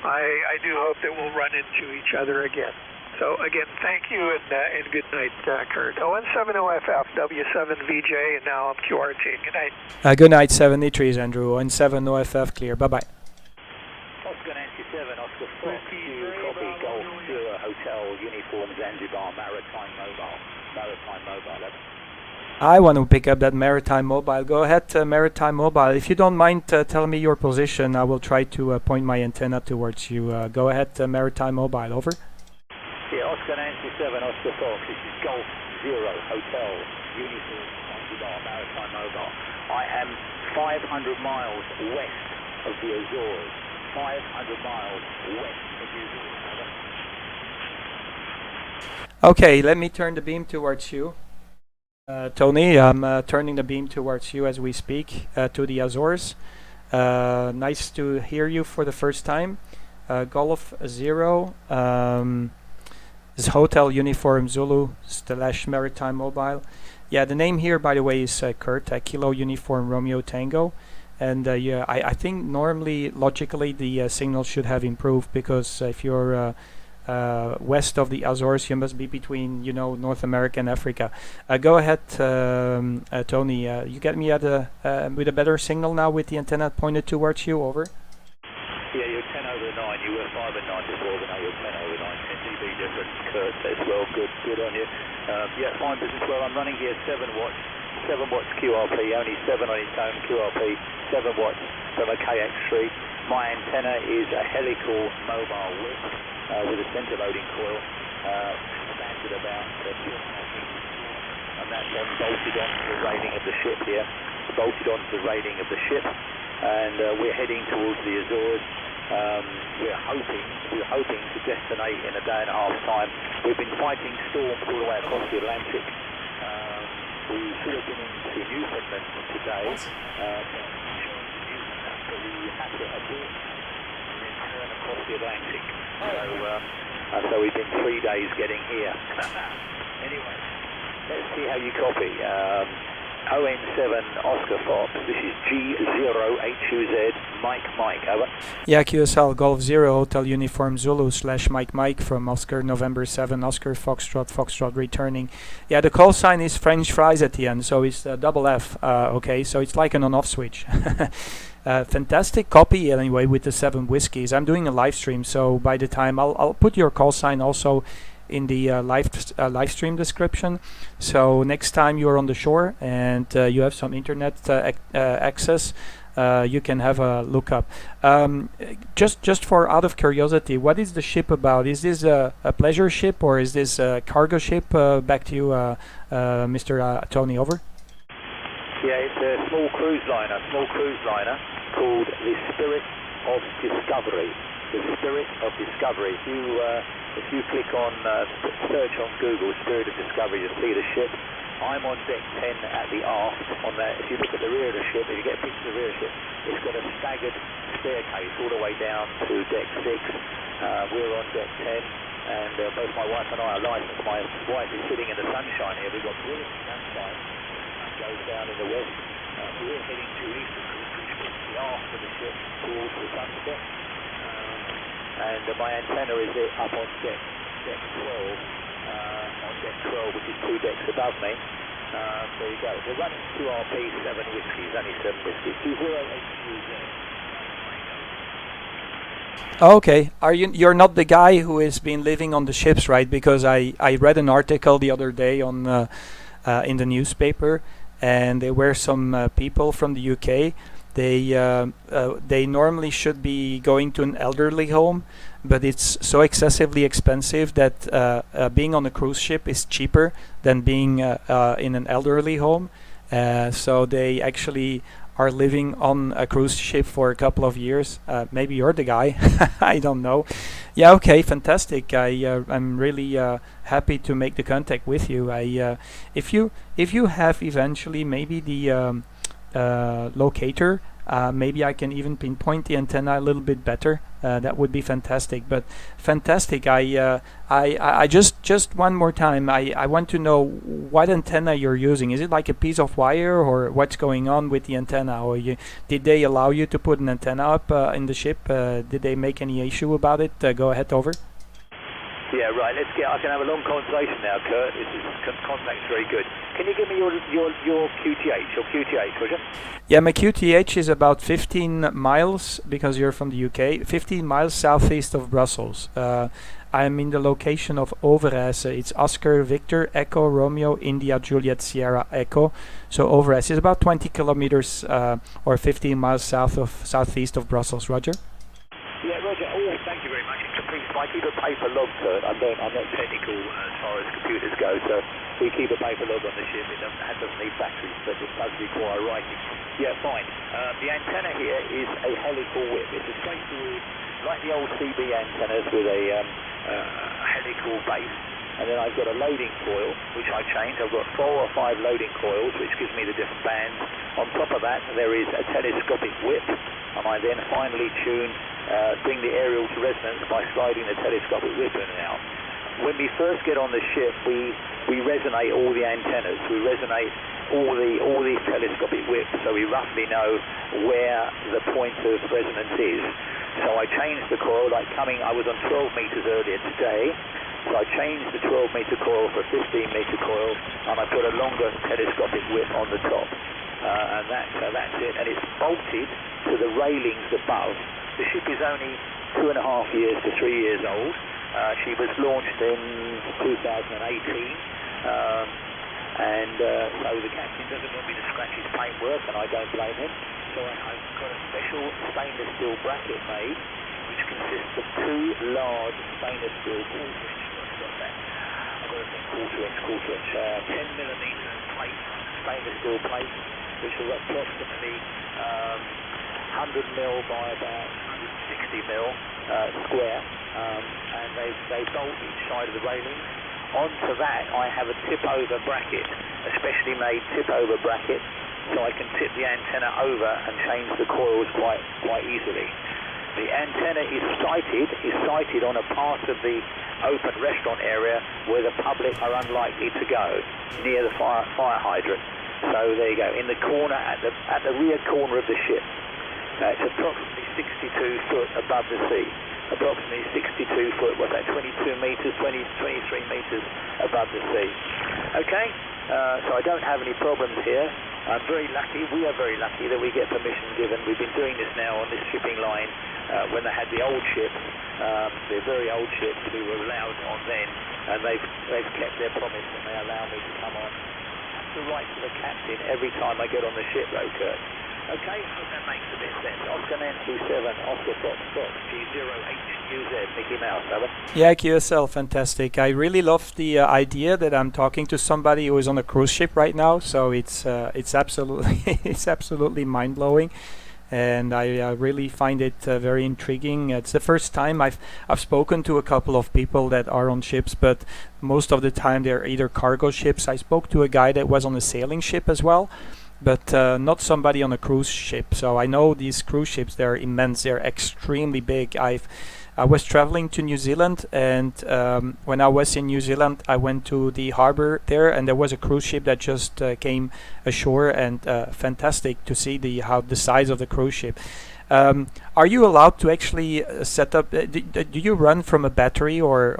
I do hope that we'll run into each other again. So again, thank you, and good night, Kurt. ON7OFF, W7VJ, and now I'm QRT. Good night. Good night, 73, Andrew. ON7OFF, clear. Bye-bye. Oscar 97, Oscar Fox, copy, Golf, Zero, Hotel, Uniform, Zanzibar, Maritime Mobile, I want to pick up that Maritime Mobile. Go ahead, Maritime Mobile. If you don't mind telling me your position, I will try to point my antenna towards you. Go ahead, Maritime Mobile, over. Yeah, Oscar 97, Oscar Fox, this is Golf, Zero, Hotel, Uniform, Zanzibar, Maritime Mobile. I am 500 miles west of the Azores. 500 miles west of the Azores. Okay, let me turn the beam towards you. Tony, I'm turning the beam towards you as we speak, to the Azores. Nice to hear you for the first time. Golf 0, is Hotel Uniform Zulu / Maritime Mobile. Yeah, the name here, by the way, is Kurt, Kilo Uniform Romeo Tango. And yeah, I think normally, logically, the signal should have improved, because if you're west of the Azores, you must be between, North America and Africa. Go ahead, Tony. You get me at with a better signal now with the antenna pointed towards you. Over. Yeah, you're 10 over 9. You were 5 and 9 before, but now you're 10 over 9. 10 dB difference, Kurt. That's well, good on you. Yeah, fine business. Well, I'm running here 7 watts QRP, only 7 on its own QRP, 7 watts. from a KX3. My antenna is a helical mobile whip with a centre loading coil, stands at about 2.5 meters, and that's bolted onto the railing of the ship here, and we're heading towards the Azores. We're hoping to destinate in a day and a half's time. We've been fighting storms all the way across the Atlantic. We should have been into Newfoundland today, but we had to abort and then turn across the Atlantic. So we've been 3 days getting here. Anyway, let's see how you copy. ON7 Oscar Fox, this is G0HUZ, Mike, over. Yeah, QSL Golf 0 Hotel Uniform Zulu / Mike from Oscar November 7 Oscar Foxtrot returning. Yeah, the call sign is French fries at the end, so it's double F. Okay, so it's like an on-off switch. Fantastic copy anyway with the 7 whiskeys. I'm doing a live stream, so by the time I'll put your call sign also in the live stream description. So next time you're on the shore and you have some internet access, you can have a look up. Just for out of curiosity, what is the ship about? Is this a pleasure ship or is this a cargo ship? Back to you, Mr. Tony, over. Yeah, it's a small cruise liner called the Spirit of Discovery. The Spirit of Discovery. If you click on search on Google Spirit of Discovery, you'll see the ship. I'm on deck 10 at the aft. On that, if you look at the rear of the ship, if you get a picture of the rear of the ship, it's got a staggered staircase all the way down to deck 6. We're on deck 10, and both my wife and I are licensed. My wife is sitting in the sunshine here. We've got brilliant sunshine. Sun goes down in the west. We're heading to east of the aft of the ship towards the sunset. And my antenna is up on deck 12, which is 2 decks above me. There you go. We're running 2RP, 7 whiskies, only 7 whiskies. 208 Okay, you're not the guy who has been living on the ships, right? Because I read an article the other day on in the newspaper, and there were some people from the UK. They normally should be going to an elderly home, but it's so excessively expensive that being on a cruise ship is cheaper than being in an elderly home. So they actually are living on a cruise ship for a couple of years. Maybe you're the guy. I don't know. Yeah, okay, fantastic. I'm really happy to make the contact with you. If you have eventually maybe the locator, maybe I can even pinpoint the antenna a little bit better. That would be fantastic. But fantastic. I just one more time. I want to know what antenna you're using. Is it like a piece of wire, or what's going on with the antenna? Or did they allow you to put an antenna up in the ship? Did they make any issue about it? Go ahead, over. Yeah, right. I can have a long conversation now, Kurt. Contact's very good. Can you give me your QTH, Roger? Yeah, my QTH is about 15 miles, because you're from the UK, 15 miles southeast of Brussels. I'm in the location of Overijse. It's Oscar Victor Echo Romeo India Juliet Sierra Echo. So Overijse is about 20 kilometers or 15 miles southeast of Brussels. Roger? Yeah, Roger. Oh, thank you very much. I keep a paper log, Kurt. I'm not technical as far as computers go, so we keep a paper log on the ship. It doesn't need batteries, but it does require writing. Yeah, fine. The antenna here is a helical whip. It's a straightforward, like the old CB antennas with a helical base. And then I've got a loading coil, which I change. I've got 4 or 5 loading coils, which gives me the different bands. On top of that, there is a telescopic whip, and I then finally bring the aerial to resonance by sliding the telescopic whip in and out. When we first get on the ship, we resonate all the antennas. We resonate all the telescopic whips, so we roughly know where the point of resonance is. So I changed the coil, I was on 12 meters earlier today. So I changed the 12-meter coil for a 15-meter coil, and I put a longer telescopic whip on the top. And that's it. And it's bolted to the railings above. The ship is only 2.5 years to 3 years old. She was launched in 2018. So the captain doesn't want me to scratch his paintwork, and I don't blame him. So I've got a special stainless steel bracket made, which consists of two large stainless steel quarter-inch, I've got a thing quarter-inch, 10 millimeter plates, stainless steel plates, which are approximately 100 mil by about 160 mil square, and they bolt each side of the railings. Onto that I have a tip-over bracket, a specially made tip-over bracket, so I can tip the antenna over and change the coils quite easily. The antenna is sighted on a part of the open restaurant area where the public are unlikely to go, near the fire hydrant. So there you go, in the corner, at the rear corner of the ship. It's approximately 62 foot above the sea. Approximately 62 foot, what's that, 22 meters, 23 meters above the sea. Okay, so I don't have any problems here. I'm very lucky, we are very lucky that we get permission given. We've been doing this now on this shipping line when they had the old ships, the very old ships we were allowed on then, and they've kept their promise and they allow me to come on. I have to write to the captain every time I get on the ship, though, Kurt. Okay, hope that makes a bit of sense. Oscar Nancy 7, Oscar Fox, G0HUZ, Mickey Mouse, over. Yeah, QSL, fantastic. I really love the idea that I'm talking to somebody who is on a cruise ship right now. So it's absolutely it's absolutely mind blowing, and I really find it very intriguing. It's the first time I've spoken to a couple of people that are on ships, but most of the time they're either cargo ships. I spoke to a guy that was on a sailing ship as well, but not somebody on a cruise ship. So I know these cruise ships, they're immense, they're extremely big. I was traveling to New Zealand, and when I was in New Zealand, I went to the harbor there, and there was a cruise ship that just came ashore, and fantastic to see the size of the cruise ship. Are you allowed to actually set up? Do you run from a battery, or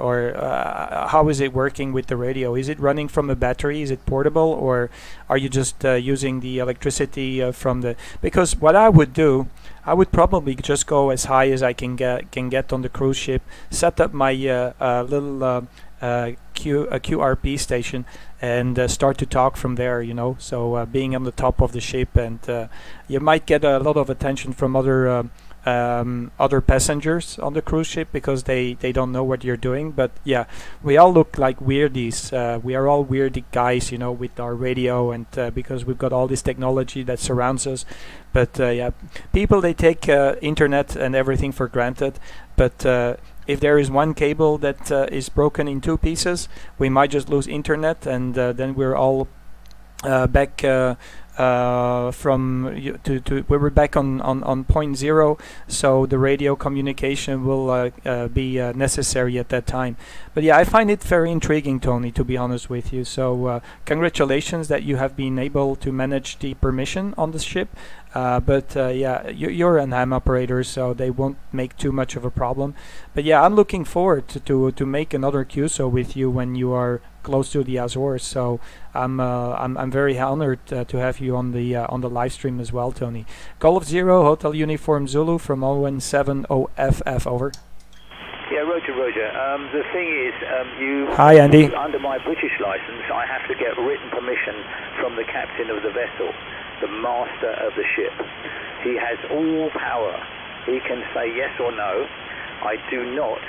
how is it working with the radio? Is it running from a battery? Is it portable, or are you just using the electricity from the? Because what I would do, I would probably just go as high as I can get on the cruise ship, set up my little QRP station, and start to talk from there, you know. So being on the top of the ship, and you might get a lot of attention from other passengers on the cruise ship, because they don't know what you're doing. But yeah, we all look like weirdies. We are all weird guys, you know, with our radio, and because we've got all this technology that surrounds us. But yeah, people, they take internet and everything for granted. But if there is one cable that is broken in two pieces, we might just lose internet, and then we're all back we were back on point zero. So the radio communication will be necessary at that time. But yeah, I find it very intriguing, Tony, to be honest with you. So congratulations that you have been able to manage the permission on the ship. But yeah, you're an ham operator, so they won't make too much of a problem. But yeah, I'm looking forward to make another QSO with you when you are close to the Azores. So I'm very honored to have you on the live stream as well, Tony. Golf Zero Hotel Uniform Zulu from 010FF, over. Yeah, Roger. The thing is, Hi, Andy. Under my British license, I have to get written permission from the captain of the vessel, the master of the ship. He has all power. He can say yes or no. I do not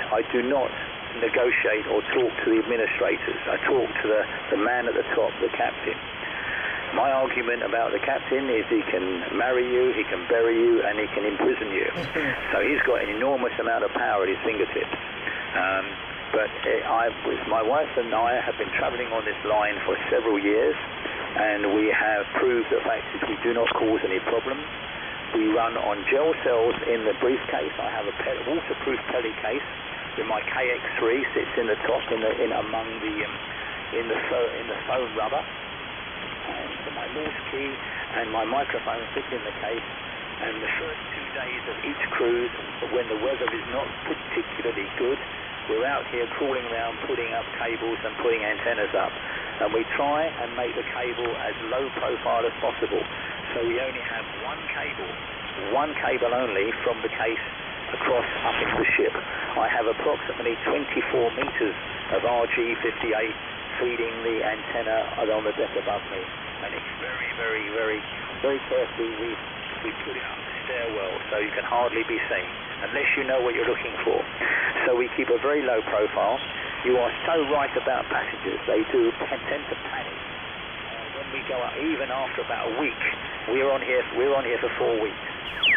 negotiate or talk to the administrators. I talk to the man at the top, the captain. My argument about the captain is he can marry you, he can bury you, and he can imprison you. So he's got an enormous amount of power at his fingertips. But my wife and I have been traveling on this line for several years, and we have proved the fact that we do not cause any problems. We run on gel cells in the briefcase. I have a waterproof pellet case with my KX3 sits in the top in the foam rubber. And my Morse key and my microphone fit in the case. And the first 2 days of each cruise, when the weather is not particularly good, we're out here crawling around, putting up cables and putting antennas up. And we try and make the cable as low profile as possible. So we only have one cable only from the case across up into the ship. I have approximately 24 meters of RG58 feeding the antenna on the deck above me, and it's very carefully we've we put it up the stairwell so you can hardly be seen, unless you know what you're looking for. So we keep a very low profile. You are so right about passengers. They do tend to panic. When we go up, even after about a week, we're on here for 4 weeks.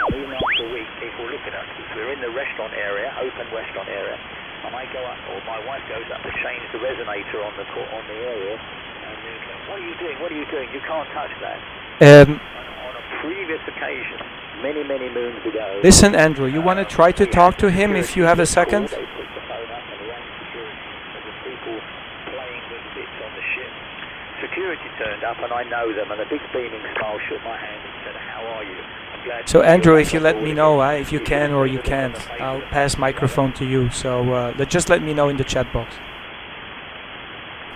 Even after a week, people look at us. We're in the restaurant area, open restaurant area, and I go up, or my wife goes up to change the resonator on the area, and they go, "What are you doing? What are you doing? You can't touch that." On a previous occasion, many moons ago. Listen, Andrew, you want to try to talk to him if you have a second? They put the phone up and rang security. There were people playing with bits on the ship. Security turned up, and I know them, and a big beaming smile shook my hand and said, "How are you?" So Andrew, if you let me know if you can or you can't, I'll pass microphone to you. So just let me know in the chat box.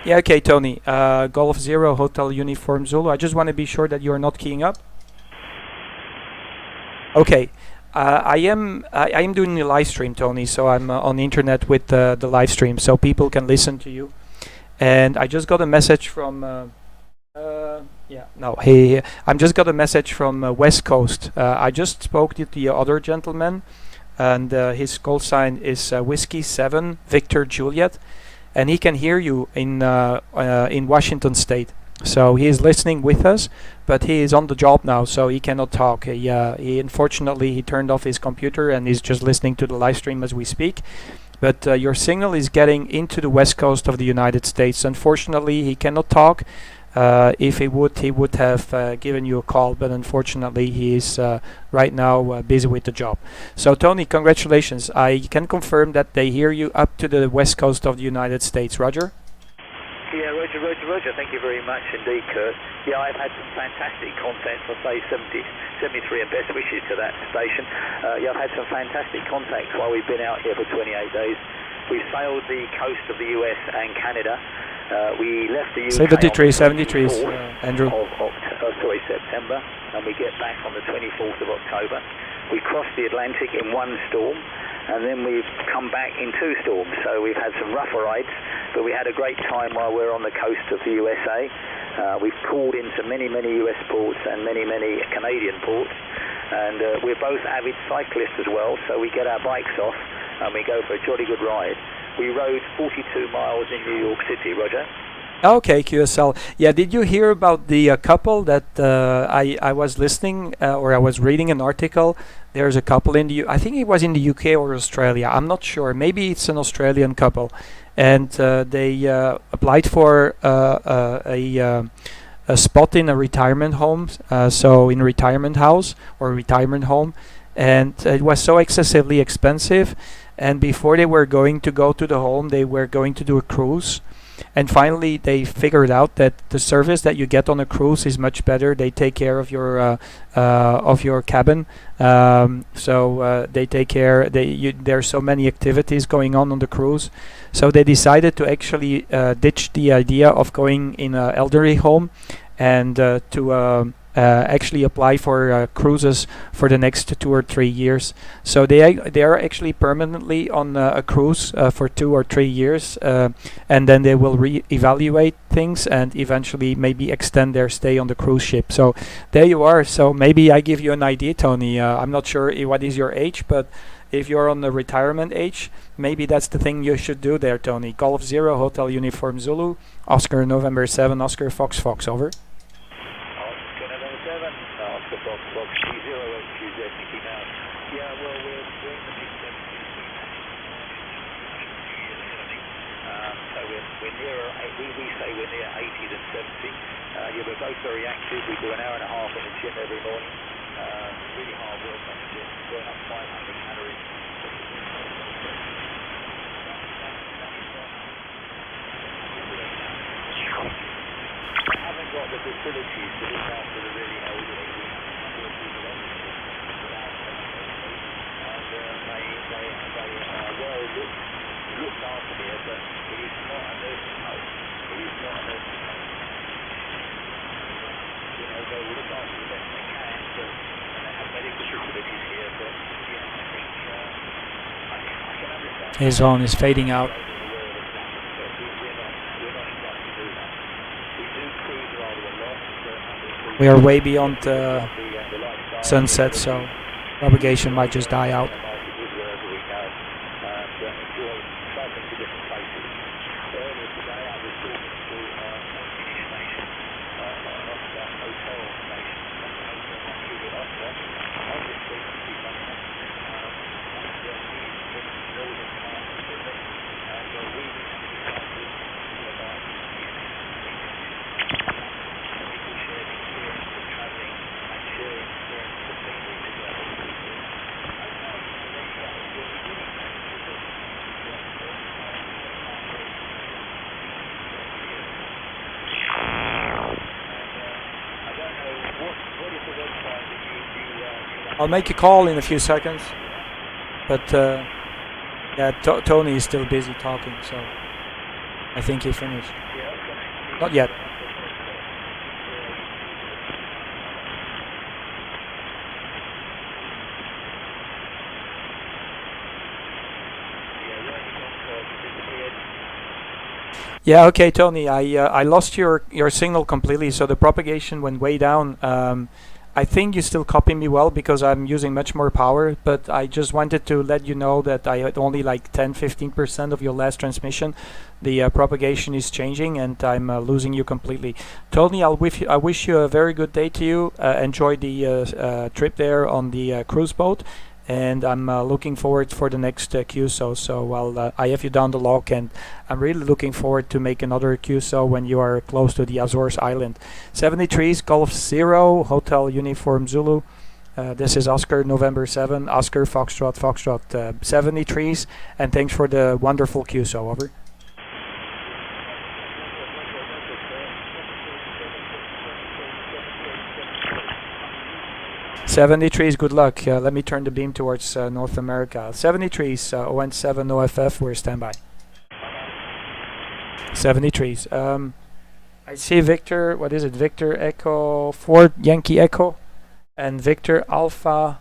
Yeah, okay, Tony. Golf 0 Hotel Uniform Zulu. I just want to be sure that you are not keying up. Okay, I am doing the live stream, Tony. So I'm on the internet with the live stream, so people can listen to you. And I just got a message from. I'm just got a message from West Coast. I just spoke to the other gentleman, and his call sign is Whiskey 7 Victor Juliet, and he can hear you in Washington State. So he is listening with us, but he is on the job now, so he cannot talk. He unfortunately he turned off his computer and is just listening to the live stream as we speak. But your signal is getting into the West Coast of the United States. Unfortunately, he cannot talk. If he would have given you a call, but unfortunately he is right now busy with the job. So Tony, congratulations. I can confirm that they hear you up to the west coast of the United States. Roger? Yeah, Roger. Thank you very much indeed, Kurt. Yeah, I've had some fantastic contact for, say, 73 and best wishes to that station. I've had some fantastic contacts while we've been out here for 28 days. We've sailed the coast of the US and Canada. We left the UK 73, Andrew. September, and we get back on the 24th of October. We crossed the Atlantic in one storm, and then we've come back in two storms. So we've had some rough rides, but we had a great time while we're on the coast of the USA. We've called into many US ports and many Canadian ports, and we're both avid cyclists as well, so we get our bikes off and we go for a jolly good ride. We rode 42 miles in New York City, Roger. Okay, QSL. Yeah, did you hear about the couple that I was listening or I was reading an article? There's a couple in I think it was in the UK or Australia. I'm not sure. Maybe it's an Australian couple, and they applied for a spot in a retirement home, so in a retirement house or retirement home, and it was so excessively expensive. And before they were going to go to the home, they were going to do a cruise. And finally, they figured out that the service that you get on a cruise is much better. They take care of your cabin, so they take care. There's so many activities going on the cruise, so they decided to actually ditch the idea of going in an elderly home and to actually apply for cruises for the next 2 or 3 years. So they are actually permanently on a cruise for 2 or 3 years, and then they will re-evaluate things and eventually maybe extend their stay on the cruise ship. So there you are. So maybe I give you an idea, Tony. I'm not sure what is your age, but if you're on the retirement age, maybe that's the thing you should do there, Tony. Golf 0 Hotel Uniform Zulu, Oscar November 7, Oscar Fox, over. Fox 0 HQZ Mickey Mouse. Yeah, well, we're in the big 70s. So we're nearer, we say we're near 80 than 70. We're both very active. We do an hour and a half in the gym every morning. Really hard work on the gym. Burn up 500 calories. I haven't got the facilities to look after the really elderly. Looked after here, but it is not a nursing home. It is not a nursing home. You know, they will look after the best they can, but and they have medical facilities here, but yeah, I think I can understand. His zone is fading out. We're not inclined to do that. We do cruise rather a lot. We are way beyond the lifestyle. sunset, so propagation might just die out. I'll make a call in a few seconds, but yeah, Tony is still busy talking, so I think he finished. Not yet. Yeah, okay, Tony, I lost your signal completely, so the propagation went way down. I think you still copy me well because I'm using much more power, but I just wanted to let you know that I had only like 10-15% of your last transmission. The propagation is changing and I'm losing you completely. Tony, I wish you a very good day to you. Enjoy the trip there on the cruise boat, and I'm looking forward for the next QSO. So I have you down the log, and I'm really looking forward to make another QSO when you are close to the Azores Island. 73's Golf 0 Hotel Uniform Zulu. This is Oscar November 7 Oscar Foxtrot 73's, and thanks for the wonderful QSO. Over. '73's, good luck. Let me turn the beam towards North America. '73's, ON7 OFF, we're standby. '73's. I see Victor, what is it? Victor Echo 4 Yankee Echo and Victor Alpha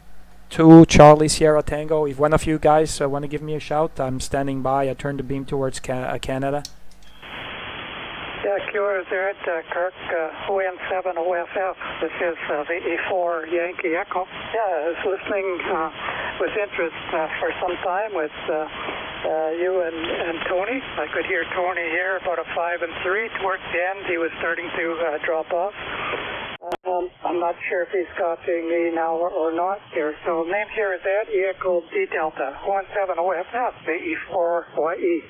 2 Charlie Sierra Tango. If one of you guys want to give me a shout, I'm standing by. I turn the beam towards Canada. Yeah, QR's there at Kirk, ON7 OFF. This is the E4 Yankee Echo. Yeah, I was listening with interest for some time with you and Tony. I could hear Tony here about a 5 and 3. Towards the end, he was starting to drop off. I'm not sure if he's copying me now or not here. So name here is Ed, Echo D Delta, ON7 OFF, the E4YE.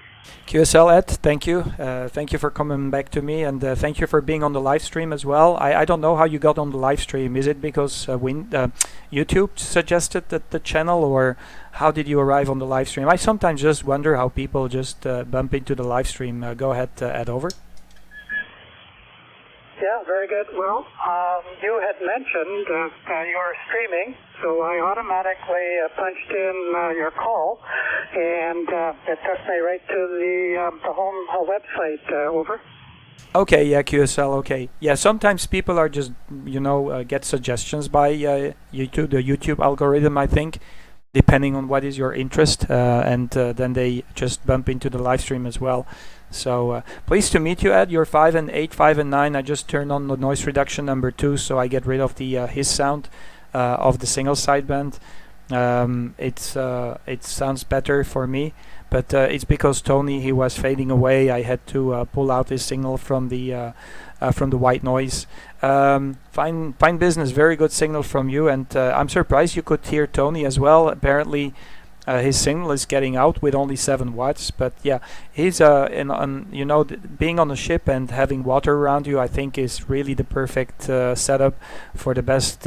QSL Ed, thank you. Thank you for coming back to me, and thank you for being on the live stream as well. I don't know how you got on the live stream. Is it because YouTube suggested the channel, or how did you arrive on the live stream? I sometimes just wonder how people just bump into the live stream. Go ahead, Ed, over. Yeah, very good. Well, you had mentioned you were streaming, so I automatically punched in your call, and it took me right to the home website. Over. Okay, yeah, QSL. Okay, yeah. Sometimes people are just get suggestions by YouTube, the YouTube algorithm, I think, depending on what is your interest, and then they just bump into the live stream as well. So pleased to meet you, Ed. You're 5 and 8, 5 and 9. I just turned on the noise reduction number 2, so I get rid of the hiss sound of the single sideband. It sounds better for me, but it's because Tony, he was fading away. I had to pull out his signal from the white noise. Fine business, very good signal from you, and I'm surprised you could hear Tony as well. Apparently his signal is getting out with only 7 watts, but yeah, he's being on a ship and having water around you, I think, is really the perfect setup for the best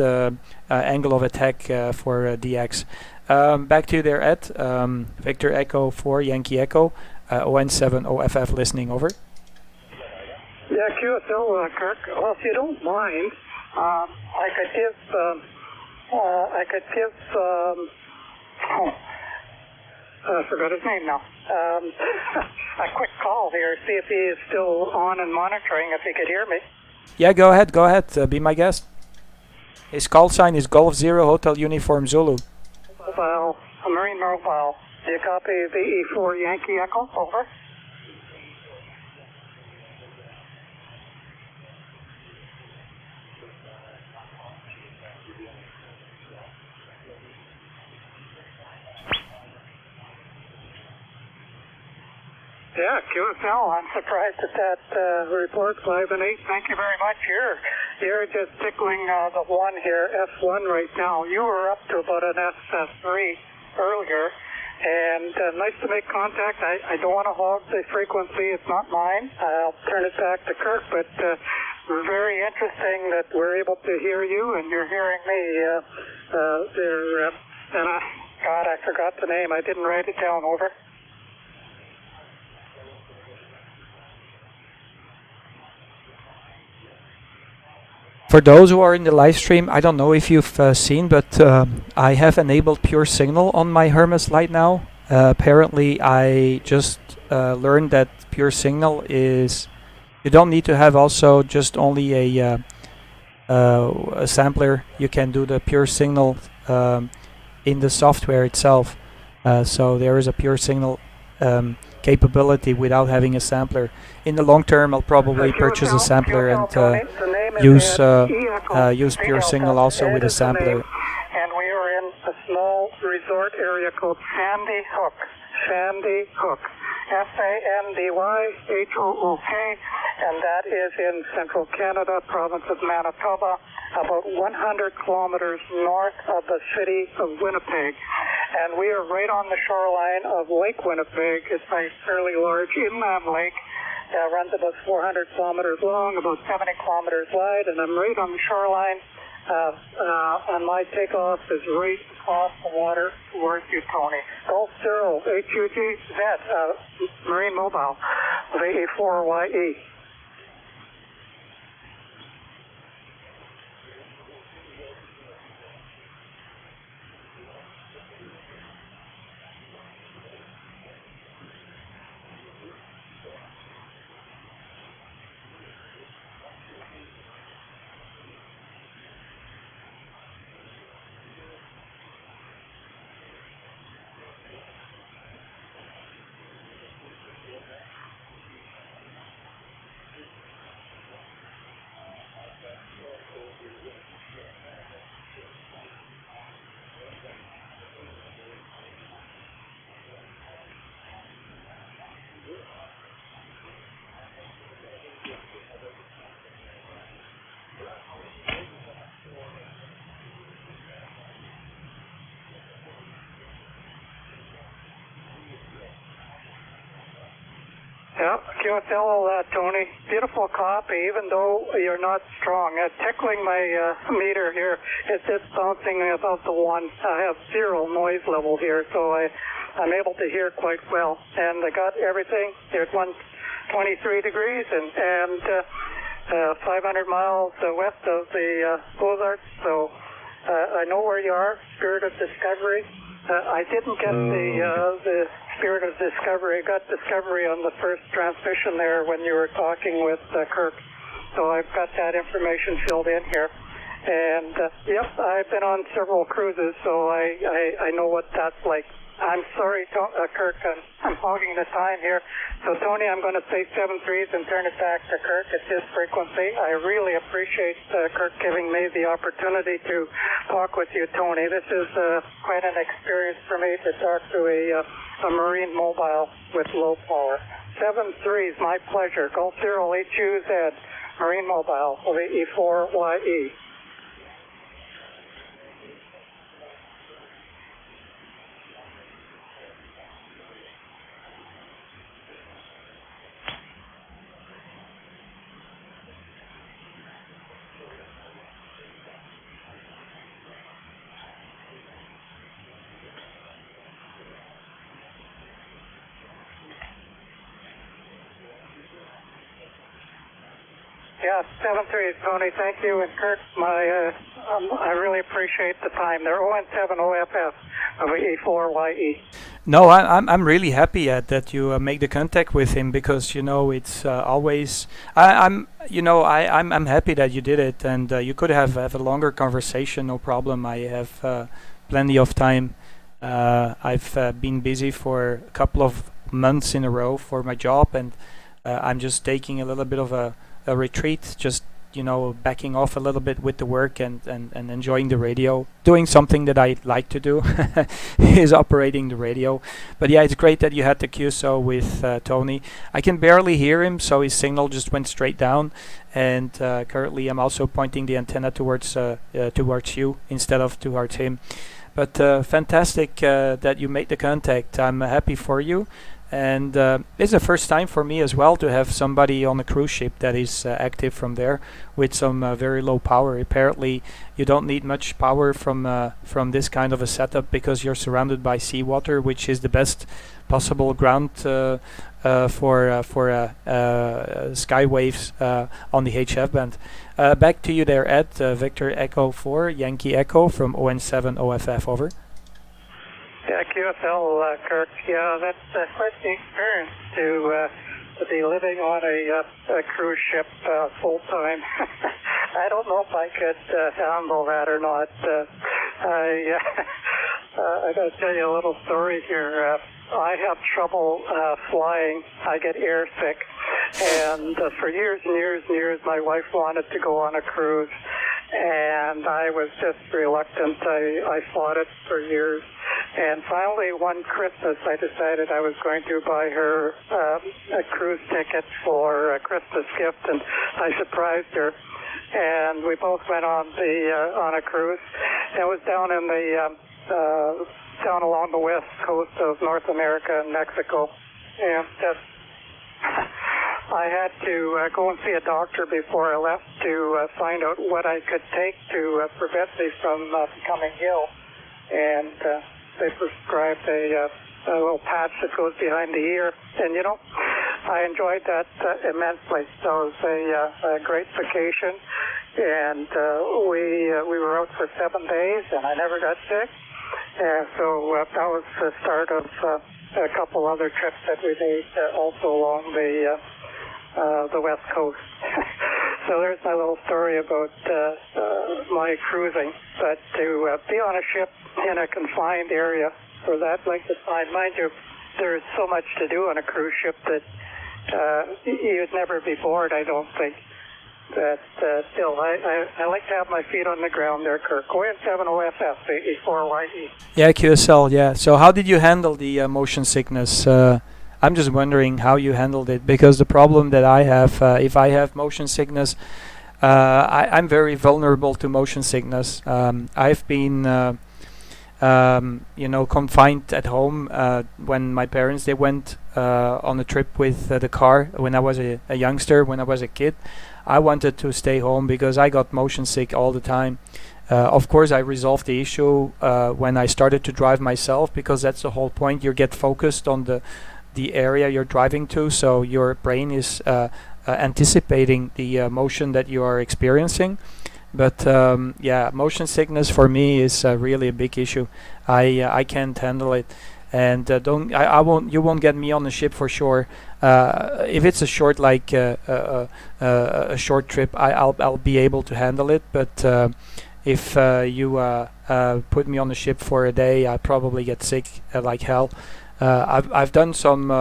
angle of attack for DX. Back to you there, Ed. Victor Echo 4 Yankee Echo, ON7 OFF listening, over. Yeah, QSL, Kirk. Well, if you don't mind, I could give I forgot his name now. A quick call here, see if he is still on and monitoring, if he could hear me. Yeah, go ahead, be my guest. His call sign is Golf 0 Hotel Uniform Zulu. Mobile, a Marine Mobile. Do you copy the E4 Yankee Echo? Over. Yeah, QSL, I'm surprised at that report, 5 and 8. Thank you very much. You're just tickling the one here, S1 right now. You were up to about an S3 earlier, and nice to make contact. I don't want to hog the frequency. It's not mine. I'll turn it back to Kirk, but very interesting that we're able to hear you and you're hearing me there. And God, I forgot the name. I didn't write it down. Over. For those who are in the live stream, I don't know if you've seen, but I have enabled pure signal on my Hermes Lite now. Apparently, I just learned that pure signal is, you don't need to have also just only a sampler. You can do the pure signal in the software itself. So there is a pure signal capability without having a sampler. In the long term, I'll probably purchase a sampler and use pure signal also with a sampler. And we are in a small resort area called Sandy Hook. Sandy Hook. SANDYHOOK, and that is in central Canada, province of Manitoba, about 100 kilometers north of the city of Winnipeg. And we are right on the shoreline of Lake Winnipeg. It's a fairly large inland lake. Runs about 400 kilometers long, about 70 kilometers wide, and I'm right on the shoreline. And my takeoff is right across the water towards you, Tony. Golf Zero, HUGZ, Marine Mobile, VE4YE. Yeah, QSL, Tony. Beautiful copy, even though you're not strong. Tickling my meter here, it's just bouncing about the one. I have zero noise level here, so I'm able to hear quite well. And I got everything. There's 123 degrees and 500 miles west of the Ozarks, so I know where you are. Spirit of Discovery. I didn't get the Spirit of Discovery. I got Discovery on the first transmission there when you were talking with Kirk. So I've got that information filled in here. And, yep, I've been on several cruises, so I know what that's like. I'm sorry, Kirk, I'm hogging the time here. So, Tony, I'm going to say 7 threes and turn it back to Kirk at his frequency. I really appreciate Kirk giving me the opportunity to talk with you, Tony. This is quite an experience for me to talk to a marine mobile with low power. 7 threes, my pleasure. Golf Zero HUZ, Marine Mobile, VE4YE. Yeah, 7 threes, Tony. Thank you. And Kirk, I really appreciate the time. They're 0-7 OFF of E4YE. No, I'm really happy that you make the contact with him, because it's always I'm happy that you did it, and you could have a longer conversation, no problem. I have plenty of time. I've been busy for a couple of months in a row for my job, and I'm just taking a little bit of a retreat, just backing off a little bit with the work and enjoying the radio, doing something that I like to do is operating the radio. But yeah, it's great that you had the QSO with Tony. I can barely hear him, so his signal just went straight down. And currently I'm also pointing the antenna towards you instead of towards him. But fantastic that you made the contact. I'm happy for you. And it's the first time for me as well to have somebody on a cruise ship that is active from there with some very low power. Apparently you don't need much power from this kind of a setup because you're surrounded by seawater, which is the best possible ground for sky waves on the HF band. Back to you there, Ed. Victor Echo 4, Yankee Echo from ON7 OFF, over. Yeah, QSL, Kirk. Yeah, that's quite the experience to be living on a cruise ship full time. I don't know if I could handle that or not. I got to tell you a little story here. I have trouble flying. I get airsick, and for years and years and years, my wife wanted to go on a cruise, and I was just reluctant. I fought it for years. And finally, one Christmas, I decided I was going to buy her a cruise ticket for a Christmas gift, and I surprised her. And we both went on a cruise. It was down in down along the west coast of North America and Mexico, and I had to go and see a doctor before I left to find out what I could take to prevent me from becoming ill. And they prescribed a little patch that goes behind the ear, and I enjoyed that immensely. So it was a great vacation, and we were out for 7 days, and I never got sick. And so that was the start of a couple other trips that we made also along the west coast. So there's my little story about my cruising. But to be on a ship in a confined area for that length of time, mind you, there's so much to do on a cruise ship that you'd never be bored, I don't think. But still, I like to have my feet on the ground there, Kirk. ON7 OFF, 84YE. Yeah, QSL, yeah. So how did you handle the motion sickness? I'm just wondering how you handled it, because the problem that I have, if I have motion sickness, I'm very vulnerable to motion sickness. I've been, confined at home when my parents, they went on a trip with the car when I was a youngster, when I was a kid. I wanted to stay home because I got motion sick all the time. Of course, I resolved the issue when I started to drive myself, because that's the whole point. You get focused on the area you're driving to, so your brain is anticipating the motion that you are experiencing. But yeah, motion sickness for me is really a big issue. I can't handle it, and you won't get me on the ship for sure. If it's a short, like a short trip, I'll be able to handle it. But if you put me on the ship for a day, I probably get sick like hell. I've done some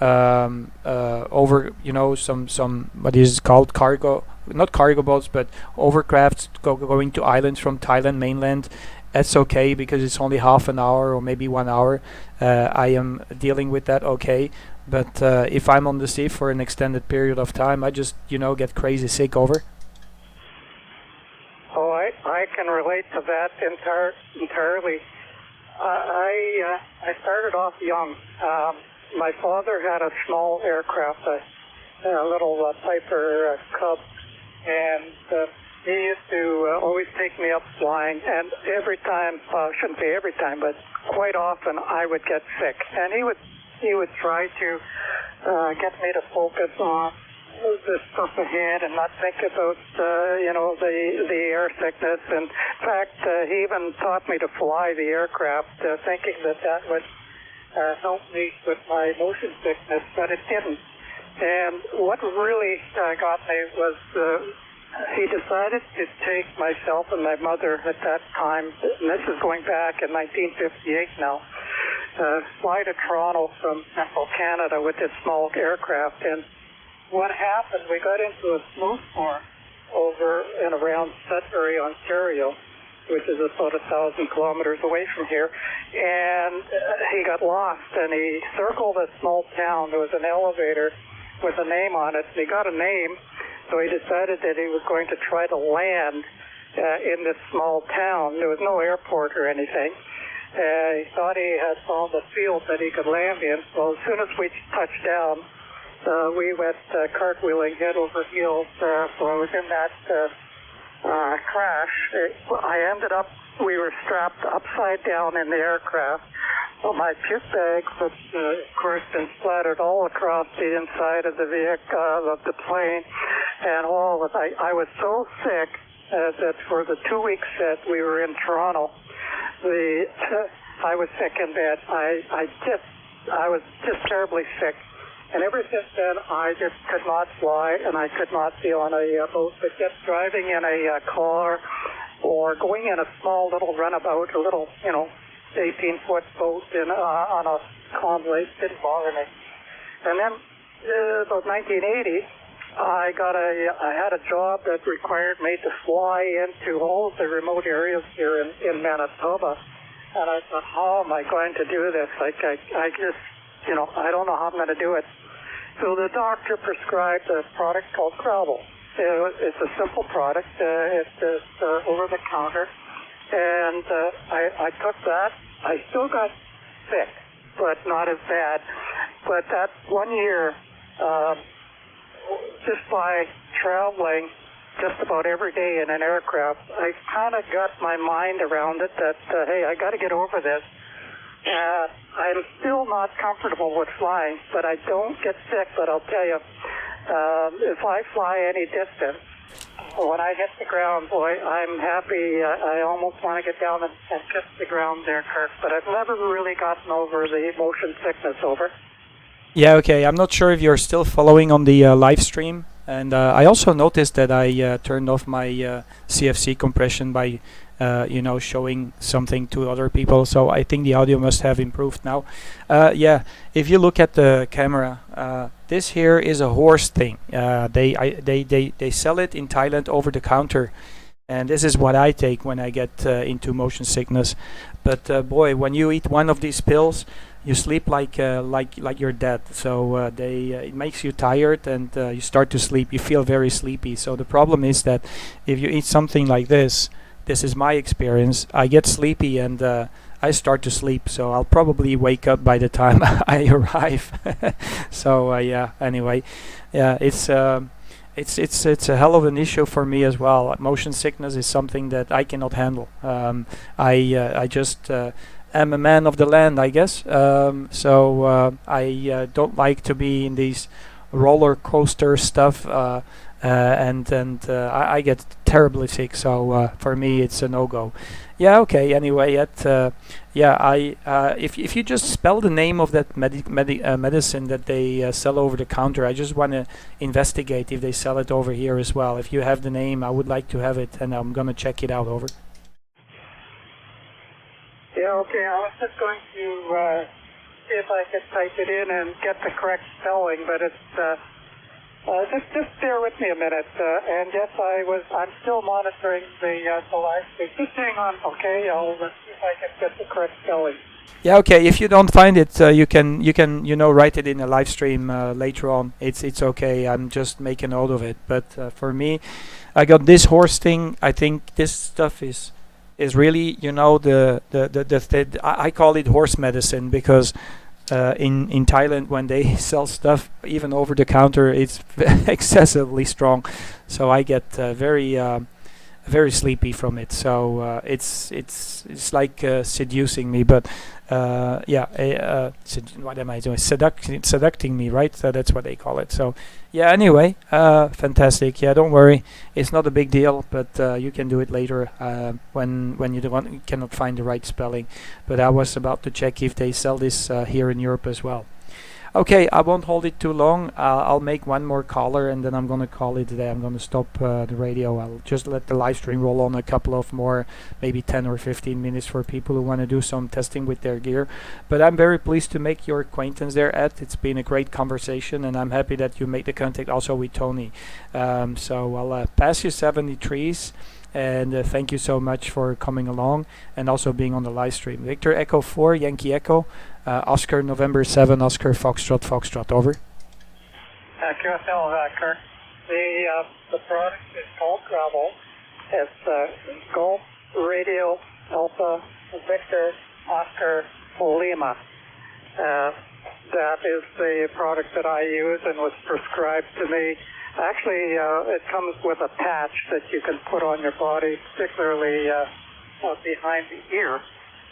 over, some what is called cargo, not cargo boats, but overcrafts going to islands from Thailand mainland. That's okay because it's only half an hour or maybe 1 hour. I am dealing with that okay. But if I'm on the sea for an extended period of time, I just, get crazy sick. Over. Oh, I can relate to that entirely. I started off young. My father had a small aircraft, a little Piper Cub, and he used to always take me up flying. And every time, shouldn't say every time, but quite often, I would get sick. And he would try to get me to focus on the stuff ahead and not think about, the air sickness. And in fact, he even taught me to fly the aircraft, thinking that would help me with my motion sickness, but it didn't. And what really got me was he decided to take myself and my mother at that time, and this is going back in 1958 now, fly to Toronto from Central Canada with this small aircraft. And what happened, we got into a snowstorm, over and around Sudbury, Ontario, which is about 1,000 kilometers away from here. And he got lost, and he circled a small town. There was an elevator with a name on it, and he got a name, so he decided that he was going to try to land in this small town. There was no airport or anything. He thought he had found a field that he could land in. So as soon as we touched down, we went cartwheeling head over heels. So I was in that crash. We were strapped upside down in the aircraft. So my puke bags, which of course been splattered all across the inside of the vehicle, of the plane, and all of it. I was so sick that for the 2 weeks that we were in Toronto, I was sick in bed. I was just terribly sick. And ever since then, I just could not fly, and I could not be on a boat, but just driving in a car or going in a small little runabout, a little, 18-foot boat on a calm lake didn't bother me. And then about 1980, I had a job that required me to fly into all of the remote areas here in Manitoba. And I thought, how am I going to do this? I just, I don't know how I'm going to do it. So the doctor prescribed a product called Crowell. It's a simple product. It's over the counter. And I took that. I still got sick, but not as bad. But that 1 year, just by traveling just about every day in an aircraft, I kind of got my mind around it that, hey, I got to get over this. I'm still not comfortable with flying, but I don't get sick. But I'll tell you, if I fly any distance, when I hit the ground, boy, I'm happy. I almost want to get down and kiss the ground there, Kirk. But I've never really gotten over the motion sickness. Over. Yeah, okay. I'm not sure if you're still following on the live stream. And I also noticed that I turned off my CFC compression by, showing something to other people. So I think the audio must have improved now. Yeah, if you look at the camera, this here is a horse thing. They sell it in Thailand over the counter. And this is what I take when I get into motion sickness. But boy, when you eat one of these pills, you sleep like you're dead. So it makes you tired, and you start to sleep. You feel very sleepy. So the problem is that if you eat something like this is my experience. I get sleepy and I start to sleep. So I'll probably wake up by the time I arrive. So yeah. Anyway, yeah, it's a hell of an issue for me as well. Motion sickness is something that I cannot handle. I just am a man of the land, I guess. So I don't like to be in these roller coaster stuff, and I get terribly sick. So for me, it's a no-go. Yeah. Okay. Anyway, if you just spell the name of that medicine that they sell over the counter, I just want to investigate if they sell it over here as well. If you have the name, I would like to have it, and I'm gonna check it out. Over. Yeah. Okay. I was just going to see if I could type it in and get the correct spelling, but it's. Just bear with me a minute, and yes, I'm still monitoring the live stream. Just hang on, okay? I'll see if I can get the correct spelling. Yeah, okay. If you don't find it, you can write it in a live stream later on. It's okay. I'm just making note of it. But for me, I got this horse thing. I think this stuff is really I call it horse medicine because. In Thailand, when they sell stuff even over the counter, it's excessively strong, so I get very sleepy from it. So it's like seducing me, but what am I doing? Seducting me, right? So that's what they call it. So yeah. Anyway, fantastic. Yeah, don't worry, it's not a big deal, but you can do it later when you cannot find the right spelling. But I was about to check if they sell this here in Europe as well. Okay, I won't hold it too long. I'll make one more caller and then I'm going to call it a day. I'm going to stop the radio. I'll just let the live stream roll on a couple of more, maybe 10 or 15 minutes for people who want to do some testing with their gear. But I'm very pleased to make your acquaintance there, Ed. It's been a great conversation and I'm happy that you made the contact also with Tony. So I'll pass you 73s. And thank you so much for coming along and also being on the live stream. Victor Echo 4, Yankee Echo, Oscar November 7, Oscar Foxtrot, Foxtrot, over. QSL, Kirk. The product is called Gravel. It's Golf Radio Alpha Victor Oscar Lima. That is the product that I use and was prescribed to me. Actually, it comes with a patch that you can put on your body, particularly behind the ear,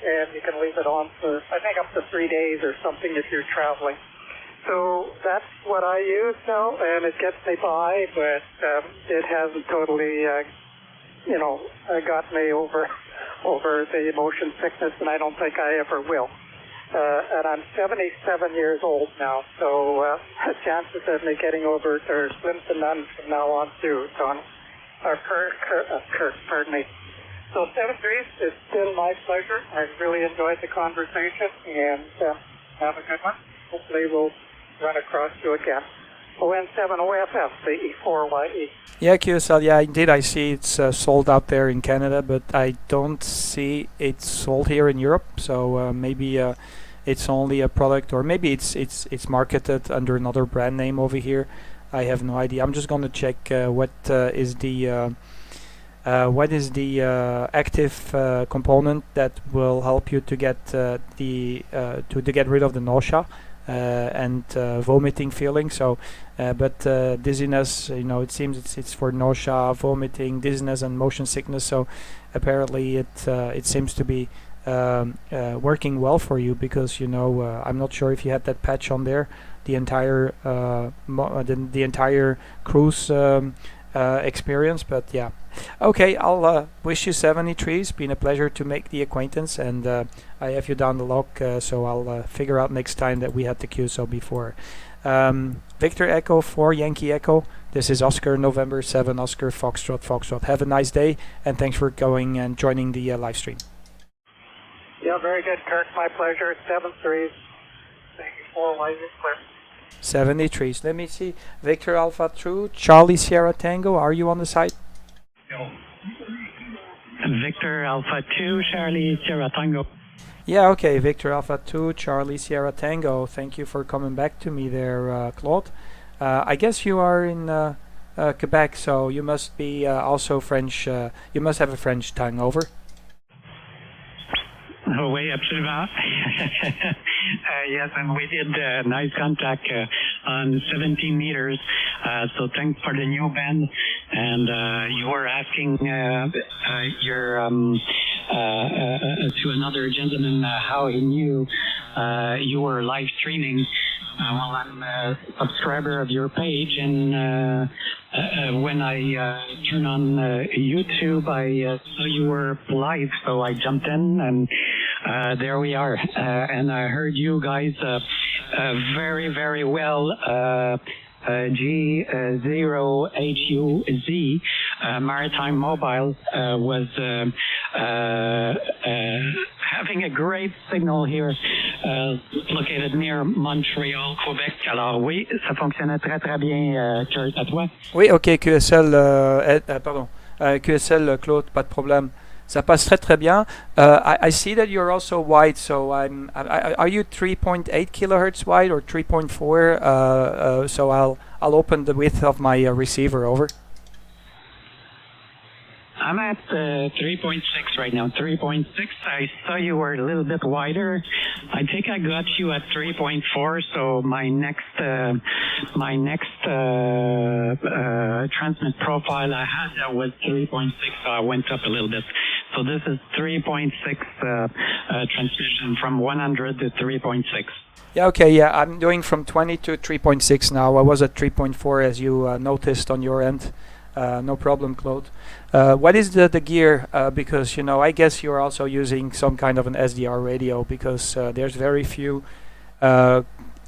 and you can leave it on for, I think, up to 3 days or something if you're traveling. So that's what I use now, and it gets me by, but it hasn't totally, got me over the motion sickness, and I don't think I ever will. And I'm 77 years old now, so chances of me getting over it are slim to none from now on too, Tony. Kirk, pardon me. So 7-3, it's been my pleasure. I really enjoyed the conversation, and have a good one. Hopefully we'll run across you again. ON7OFF, the E4YE. Yeah, QSL, yeah, indeed, I see it's sold out there in Canada, but I don't see it sold here in Europe, so maybe it's only a product, or maybe it's marketed under another brand name over here. I have no idea. I'm just going to check what is the active component that will help you to get to get rid of the nausea and vomiting feeling. So, but dizziness, it seems it's for nausea, vomiting, dizziness, and motion sickness. So, apparently it seems to be working well for you because I'm not sure if you had that patch on there the entire the entire cruise experience, but yeah. Okay, I'll wish you 73. It's been a pleasure to make the acquaintance, and I have you down the log, so I'll figure out next time that we had the QSO before. Victor Echo 4, Yankee Echo. This is Oscar November 7, Oscar Foxtrot, Foxtrot. Have a nice day, and thanks for going and joining the live stream. Yeah, very good, Kirk. My pleasure. 7-3. Thank you for live and clear. 73s. Let me see. Victor Alpha True, Charlie Sierra Tango. Are you on the site? No. Victor Alpha 2, Charlie Sierra Tango. Yeah, okay. Victor Alpha 2, Charlie Sierra Tango. Thank you for coming back to me there, Claude. I guess you are in Quebec, so you must be also French. You must have a French tongue, over. Oh, oui, absolument. Yes, and we did nice contact on 17 meters. So thanks for the new band. And you were asking to another gentleman how he knew you were live streaming. Well, I'm a subscriber of your page, and when I turned on YouTube, I saw you were live, so I jumped in, and there we are. And I heard you guys very, very well. G0HUZ Maritime Mobile was having a great signal here, located near Montreal, Quebec. Alors oui, ça fonctionnait très très bien, Kurt, à toi? Oui, ok, QSL, QSL, Claude, pas de problème. Ça passe très très bien. I see that you're also wide, so are you 3.8 kilohertz wide or 3.4? So I'll open the width of my receiver, over. I'm at 3.6 right now. 3.6. I saw you were a little bit wider. I think I got you at 3.4. So my next transmit profile I had was 3.6. So I went up a little bit. So this is 3.6 transmission from 100 to 3.6. Yeah, okay, yeah, I'm doing from 20 to 3.6 now. I was at 3.4 as you noticed on your end. No problem, Claude. What is the gear? Because, I guess you're also using some kind of an SDR radio, because there's very few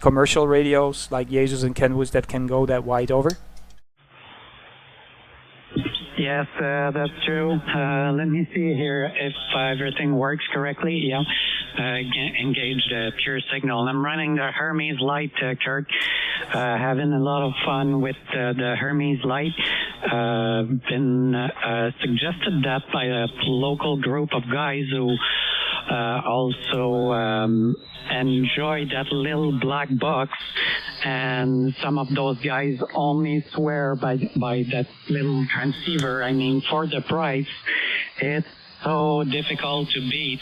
commercial radios like Jesus and Kenwoods that can go that wide over? Yes, that's true. Let me see here if everything works correctly. Yeah, engaged pure signal. I'm running the Hermes Lite, Kurt. Having a lot of fun with the Hermes Lite. Been suggested that by a local group of guys who also enjoy that little black box, and some of those guys only swear by that little transceiver. I mean, for the price, it's so difficult to beat.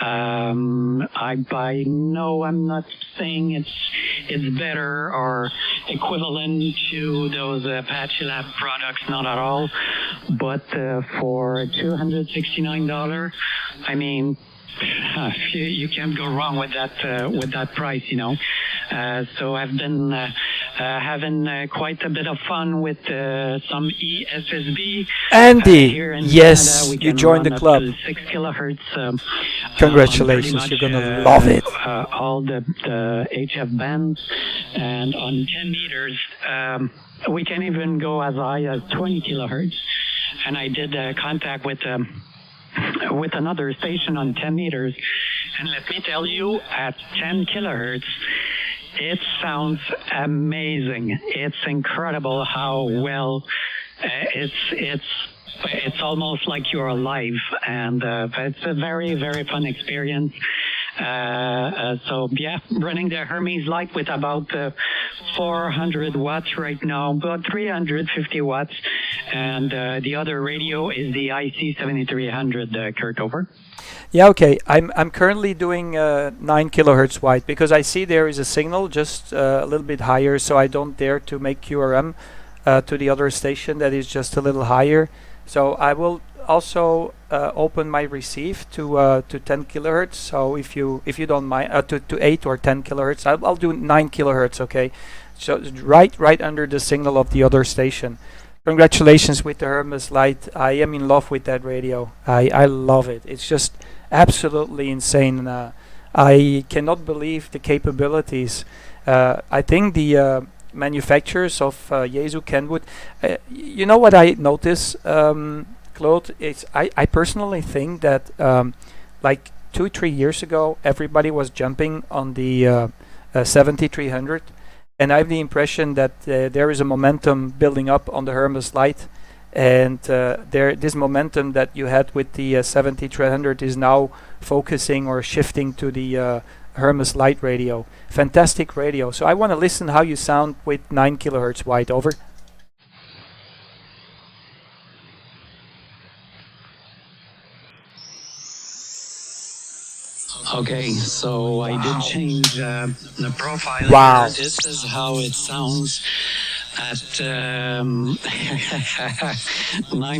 I'm not saying it's better or equivalent to those Apache Lab products, not at all. But for $269, I mean, you can't go wrong with that price, you know. So I've been having quite a bit of fun with some ESSB. Andy, here in yes, Canada, you joined the club. 6 kilohertz. Congratulations, you're gonna love it. All the HF bands, and on 10 meters, we can even go as high as 20 kilohertz. And I did contact with another station on 10 meters, and let me tell you, at 10 kilohertz, it sounds amazing. It's incredible how well it's almost like you're alive, and it's a very, very fun experience. So yeah, running the Hermes Lite with about 400 watts right now, about 350 watts, and the other radio is the IC7300. Kurt, over. Yeah, okay. I'm currently doing 9 kilohertz wide because I see there is a signal just a little bit higher, so I don't dare to make QRM to the other station that is just a little higher. So I will also open my receive to 10 kilohertz. So if you don't mind, to 8 or 10 kilohertz, I'll do 9 kilohertz. Okay, so right under the signal of the other station. Congratulations with the Hermes Lite. I am in love with that radio. I love it. It's just absolutely insane. I cannot believe the capabilities. I think the manufacturers of Yaesu Kenwood, you know what I notice, Claude? I personally think that like 2-3 years ago, everybody was jumping on the 7300. And I have the impression that there is a momentum building up on the Hermes Lite, and this momentum that you had with the 7300 is now focusing or shifting to the Hermes Lite radio. Fantastic radio. So I want to listen how you sound with 9 kilohertz wide. Over. Okay, so I did change the profile. Wow. Here. This is how it sounds at 9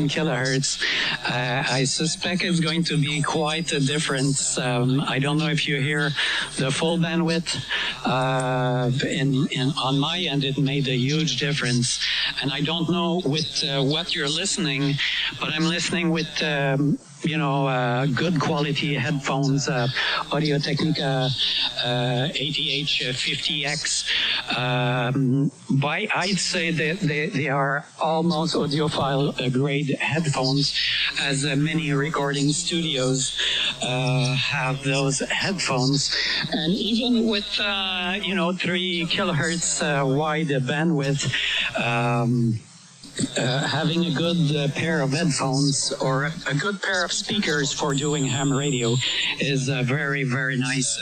kilohertz. I suspect it's going to be quite a difference. I don't know if you hear the full bandwidth. On my end, it made a huge difference. And I don't know with what you're listening, but I'm listening with good quality headphones, Audio Technica ATH 50X. I'd say that they are almost audiophile grade headphones, as many recording studios have those headphones. And even with 3 kilohertz wide bandwidth, having a good pair of headphones or a good pair of speakers for doing ham radio is a very, very nice.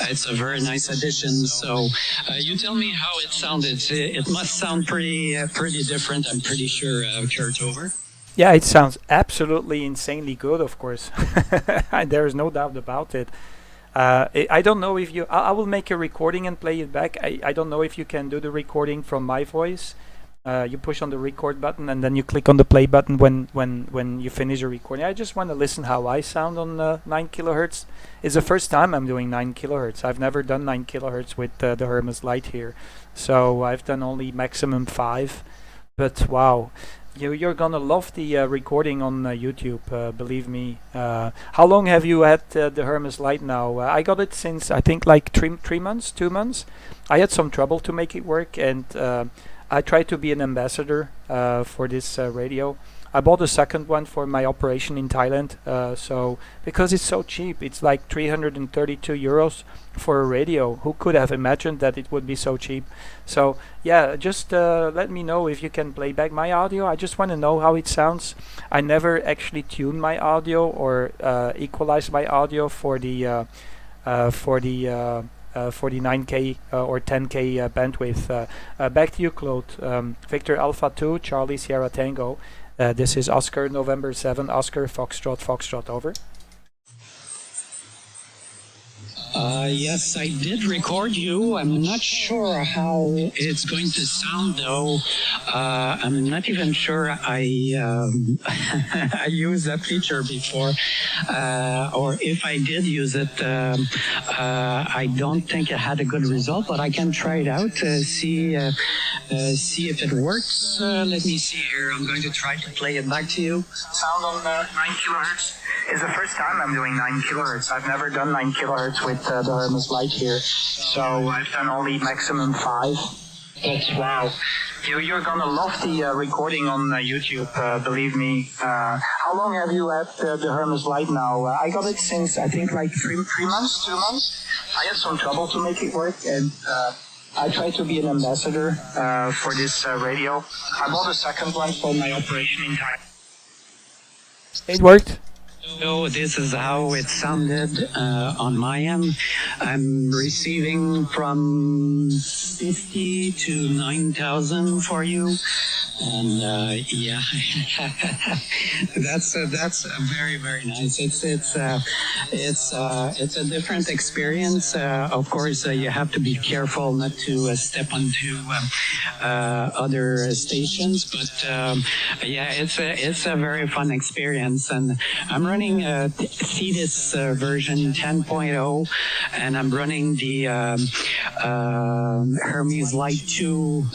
It's a very nice addition. So you tell me how it sounded. It must sound pretty different. I'm pretty sure. Kurt, over. Yeah, it sounds absolutely insanely good. Of course, there is no doubt about it. I don't know if you. I will make a recording and play it back. I don't know if you can do the recording from my voice. You push on the record button and then you click on the play button when you finish your recording. I just want to listen how I sound on 9 kilohertz. It's the first time I'm doing 9 kilohertz. I've never done 9 kilohertz with the Hermes Lite here. So I've done only maximum 5. But wow, You're gonna love the recording on YouTube, believe me. How long have you had the Hermes Lite now? I got it since I think like 3 months, 2 months. I had some trouble to make it work, and I tried to be an ambassador for this radio. I bought a second one for my operation in Thailand, so because it's so cheap, it's like 332 euros for a radio. Who could have imagined that it would be so cheap? So yeah, just let me know if you can play back my audio. I just want to know how it sounds. I never actually tune my audio or equalize my audio for the 9K or 10K bandwidth. Back to you, Claude. Victor Alpha 2, Charlie Sierra Tango. This is Oscar November 7, Oscar Foxtrot Foxtrot, over. Yes, I did record you. I'm not sure how it's going to sound, though. I'm not even sure I used that feature before, or if I did use it, I don't think it had a good result, but I can try it out to see if it works. Let me see here. I'm going to try to play it back to you. Sound on 9 kilohertz. It's the first time I'm doing 9 kilohertz. I've never done 9 kilohertz with the Hermes Lite here. So I've done only maximum 5. But wow. You're gonna love the recording on YouTube, believe me. How long have you had the Hermes Lite now? I got it since I think like 3 months, 2 months. I had some trouble to make it work, and I tried to be an ambassador for this radio. I bought a second one for my operation in Thailand. It worked. So this is how it sounded on my end. I'm receiving from 50 to 9,000 for you. And yeah, that's very, very nice. It's a different experience. Of course, you have to be careful not to step onto other stations, but yeah, it's a very fun experience. And I'm running Thetis version 10.0, and I'm running the Hermes Lite 2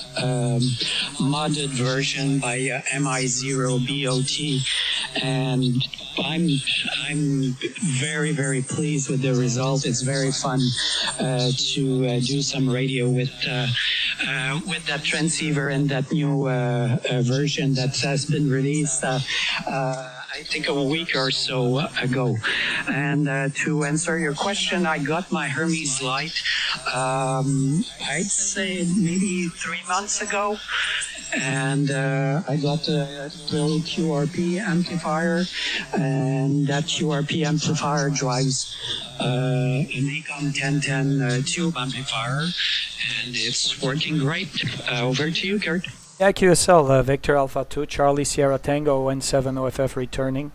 modded version by MI0BOT, and I'm very, very pleased with the result. It's very fun to do some radio with that transceiver and that new version that has been released I think a week or so ago. And to answer your question, I got my Hermes Lite I'd say maybe 3 months ago. And I got a little QRP amplifier, and that QRP amplifier drives an Acom 1010 tube amplifier, and it's working great. Over to you, Kurt. Yeah, QSL, Victor Alpha 2, Charlie Sierra Tango, N7 OFF returning.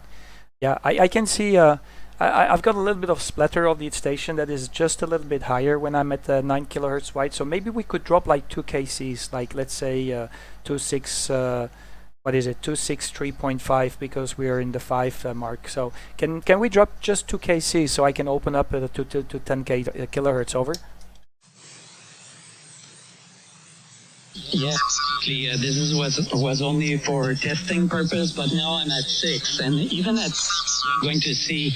Yeah, I can see, I've got a little bit of splatter of the station that is just a little bit higher when I'm at 9 kilohertz wide. So maybe we could drop like 2 kcs, like let's say 263.5, because we are in the 5 mark. So can we drop just 2 kcs so I can open up to 10 kilohertz, over? Yes, absolutely. This was only for testing purpose, but now I'm at 6, and even at 6, you're going to see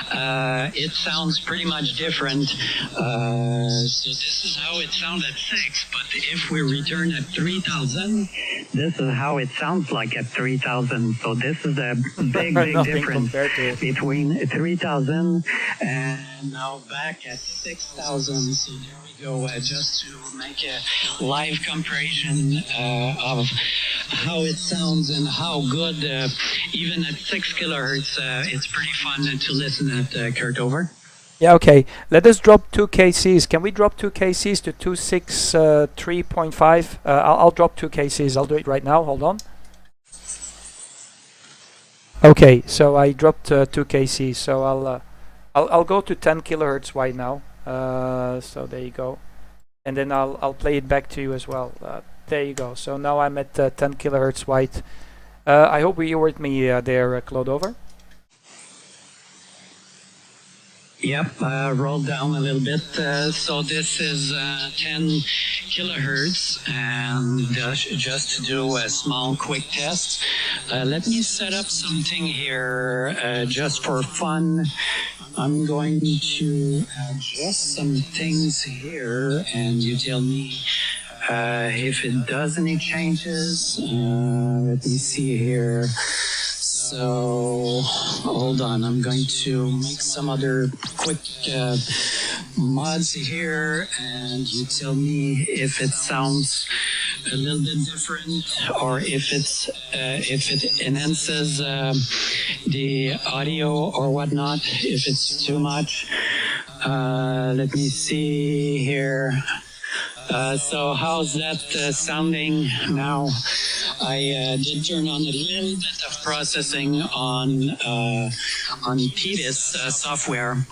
it sounds pretty much different. So this is how it sounds at 6, but if we return at 3,000, this is how it sounds like at 3,000. So this is a big difference between 3,000 and now back at 6,000. So there we go, just to make a live comparison of how it sounds and how good, even at 6 kilohertz, it's pretty fun to listen at, Kurt, over. Yeah, okay. Let us drop 2 kcs. Can we drop 2 kcs to 263.5? I'll drop 2 kcs. I'll do it right now. Hold on. Okay, so I dropped 2 kcs. So I'll go to 10 kilohertz wide now. So there you go. And then I'll play it back to you as well. There you go. So now I'm at 10 kilohertz wide. I hope you heard me there, Claude, over. Yep, rolled down a little bit. So this is 10 kilohertz, and just to do a small quick test, let me set up something here just for fun. I'm going to adjust some things here, and you tell me if it does any changes. Let me see here. So, hold on, I'm going to make some other quick mods here, and you tell me if it sounds a little bit different, or if it enhances the audio or whatnot, if it's too much. Let me see here. So how's that sounding now? I did turn on a little bit of processing on PDIS software.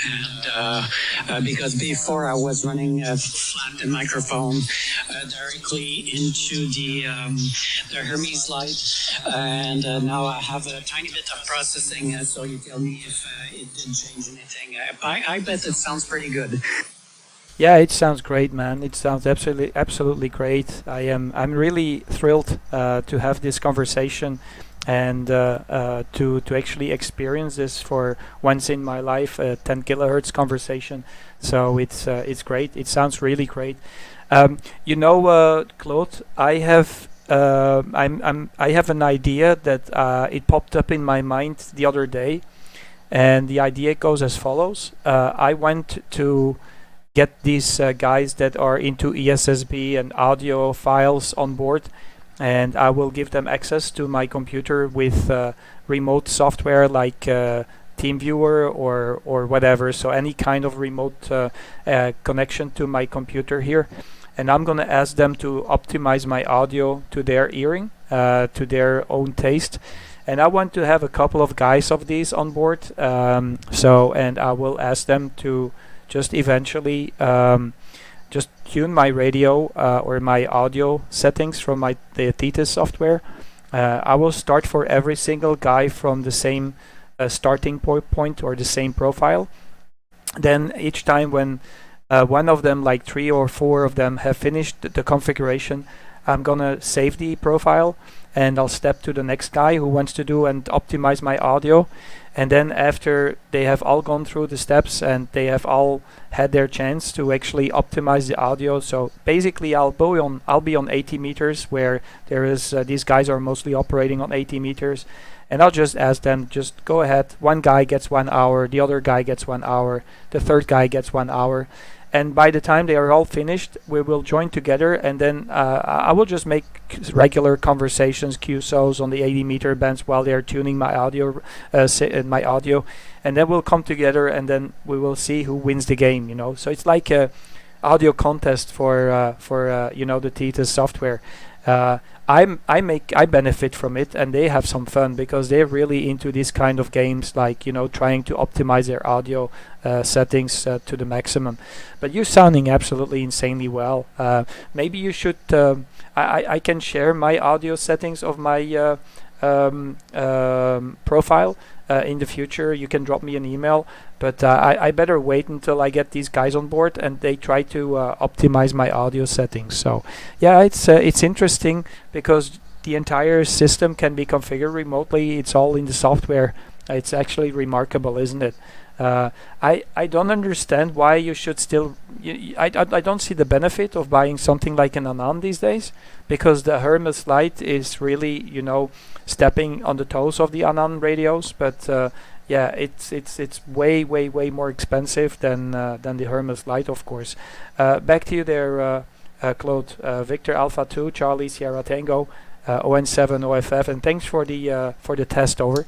And because before I was running flat the microphone directly into the Hermes Lite, and now I have a tiny bit of processing. So you tell me if it did change anything. I bet it sounds pretty good. Yeah, it sounds great, man. It sounds absolutely great. I'm really thrilled to have this conversation and to actually experience this for once in my life, a 10 kilohertz conversation. So it's great. It sounds really great. Claude, I have I have an idea that it popped up in my mind the other day, and the idea goes as follows. I went to get these guys that are into ESSB and audio files on board, and I will give them access to my computer with remote software like TeamViewer or whatever, so any kind of remote connection to my computer here. And I'm going to ask them to optimize my audio to their hearing, to their own taste. And I want to have a couple of guys of these on board, and I will ask them to just eventually just tune my radio or my audio settings from the TETIS software. I will start for every single guy from the same starting point or the same profile. Then each time when one of them, like 3 or 4 of them, have finished the configuration, I'm gonna save the profile, and I'll step to the next guy who wants to do and optimize my audio. And then after they have all gone through the steps and they have all had their chance to actually optimize the audio, so basically I'll be on 80 meters, where there is these guys are mostly operating on 80 meters, and I'll just ask them, just go ahead. One guy gets 1 hour, the other guy gets 1 hour, the third guy gets 1 hour. And by the time they are all finished, we will join together, and then I will just make regular conversations, QSOs on the 80 meter bands while they are tuning my audio, and then we'll come together, and then we will see who wins the game. So it's like a audio contest for the TETIS software. I benefit from it, and they have some fun because they're really into these kind of games, like trying to optimize their audio settings to the maximum. But you're sounding absolutely insanely well. Maybe you should. I can share my audio settings of my profile in the future. You can drop me an email, but I better wait until I get these guys on board and they try to optimize my audio settings. So yeah, it's interesting because the entire system can be configured remotely. It's all in the software. It's actually remarkable, isn't it? I don't understand why you should still. I don't see the benefit of buying something like an Anand these days, because the Hermes Lite is really stepping on the toes of the Anand radios. But yeah, it's way more expensive than the Hermes Lite, of course. Back to you there, Claude. Victor Alpha 2 Charlie Sierra Tango ON7 OFF, and thanks for the test. Over.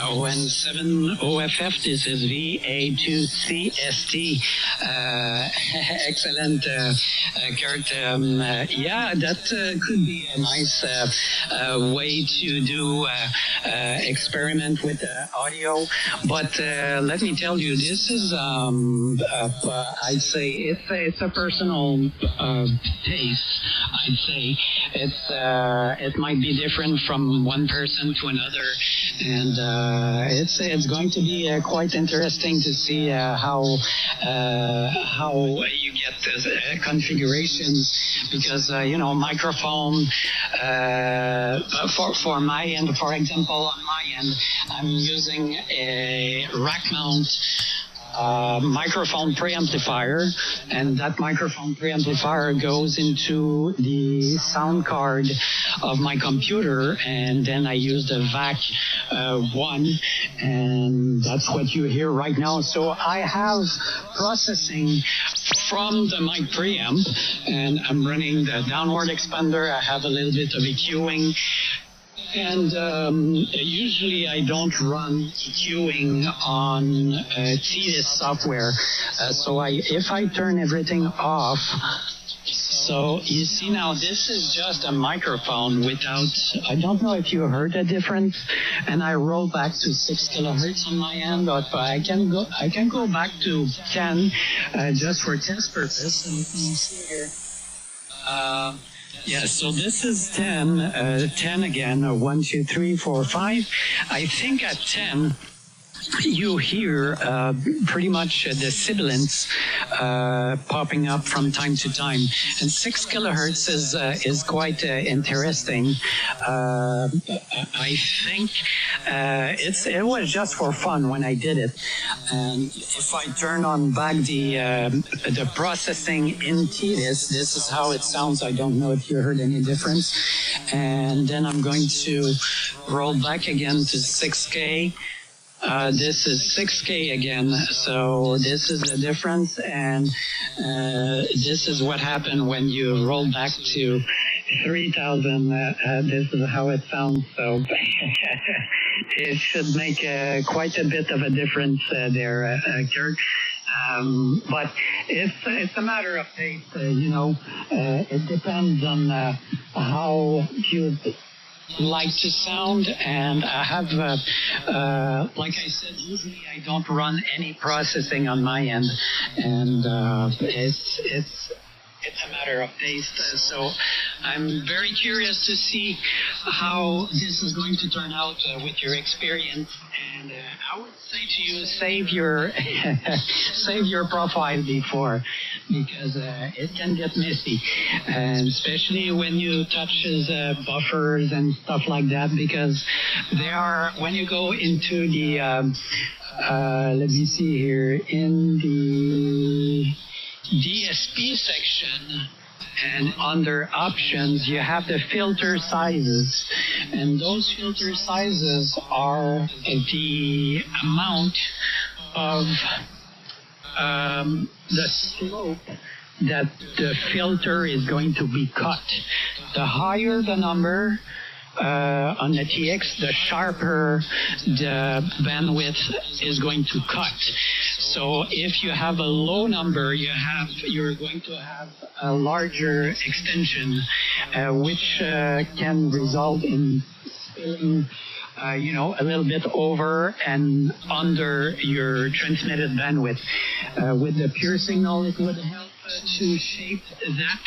ON7 OFF, this is VA2CST. Excellent, Kurt. Yeah, that could be a nice way to do experiment with audio. But let me tell you, this is, I'd say, it's a personal taste. I'd say it might be different from one person to another. and it's going to be quite interesting to see how you get configurations, because microphone for my end, for example, on my end, I'm using a rack mount microphone preamplifier, and that microphone preamplifier goes into the sound card of my computer, and then I use the VAC one, and that's what you hear right now. So I have processing from the mic preamp, and I'm running the downward expander. I have a little bit of EQing. And usually I don't run EQing on TDIS software. So if I turn everything off, so you see now this is just a microphone without, I don't know if you heard the difference, and I roll back to 6 kilohertz on my end, but I can go back to 10 just for test purpose. And you see here. Yeah, so this is 10, 10 again, 1, 2, 3, 4, 5. I think at 10, you hear pretty much the sibilants popping up from time to time. And 6 kilohertz is quite interesting. I think it was just for fun when I did it. And if I turn on back the processing in TDIS, this is how it sounds. I don't know if you heard any difference. And then I'm going to roll back again to 6K. This is 6K again, so this is the difference, and this is what happened when you roll back to 3000. This is how it sounds, so it should make quite a bit of a difference there, Kirk. But it's a matter of taste, it depends on how you like to sound, and I have, like I said, usually I don't run any processing on my end, and it's a matter of taste. So I'm very curious to see how this is going to turn out with your experience. And I would say to you, save your profile before, because it can get messy, and especially when you touch buffers and stuff like that, because they are, when you go into the let me see here, in the DSP section, and under options you have the filter sizes, and those filter sizes are the amount of the slope that the filter is going to be cut. The higher the number on the TX, the sharper the bandwidth is going to cut. So if you have a low number, you're going to have a larger extension, which can result in spilling a little bit over and under your transmitted bandwidth. With the pure signal, it would help to shape that.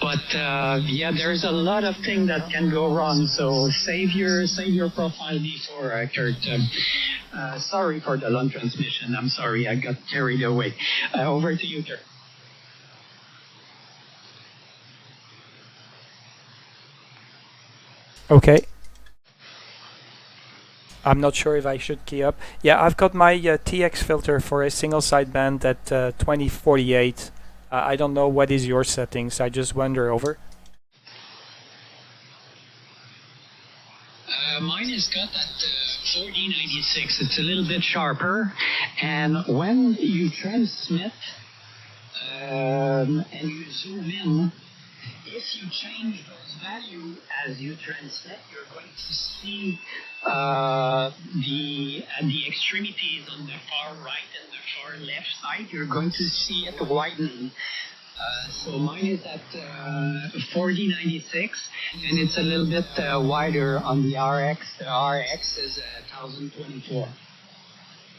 But there's a lot of things that can go wrong. So save your profile before, Kurt. Sorry for the long transmission. I'm sorry, I got carried away. Over to you, Kurt. Okay. I'm not sure if I should key up. Yeah, I've got my TX filter for a single sideband at 2048. I don't know what is your settings. I just wander over. Mine is got that 4096. It's a little bit sharper, and when you transmit and you zoom in, if you change those values as you transmit, you're going to see at the extremities on the far right and the far left side, you're going to see it widening. So mine is at 4096, and it's a little bit wider on the RX. The RX is 1024.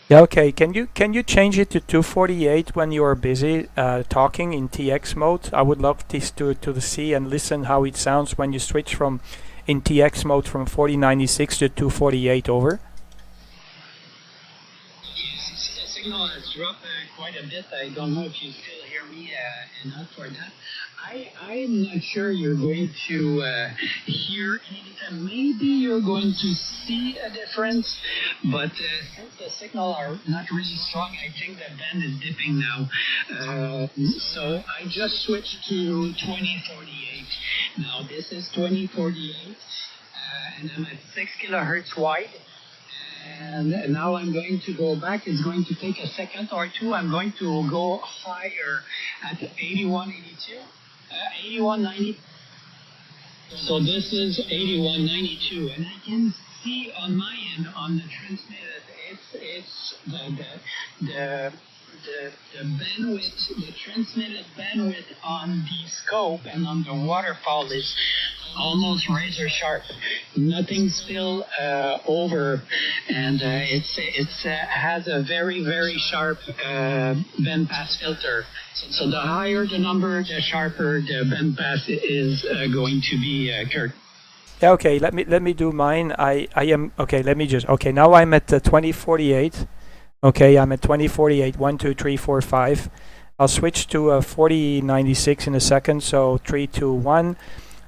Yeah, okay. Can you change it to 248 when you are busy talking in TX mode? I would love this to see and listen how it sounds when you switch from in TX mode from 4096 to 248 over. Yes, the signal has dropped quite a bit. I don't know if you still hear me enough for that. I'm not sure you're going to hear anything. Maybe you're going to see a difference, but since the signal are not really strong, I think the band is dipping now. So I just switched to 2048. Now this is 2048, and I'm at 6 kilohertz wide. And now I'm going to go back. It's going to take a second or two. I'm going to go higher at 8182, 8190. So this is 8192, and I can see on my end on the transmitted, it's the bandwidth, the transmitted bandwidth on the scope and on the waterfall is almost razor sharp. Nothing still over, and it has a very, very sharp band pass filter. So the higher the number, the sharper the band pass is going to be, Kurt. Yeah, okay, let me do mine. I am okay. Let me just okay. Now I'm at 2048. Okay, I'm at 2048. 1, 2, 3, 4, 5. I'll switch to 4096 in a second. So 3, 2, 1.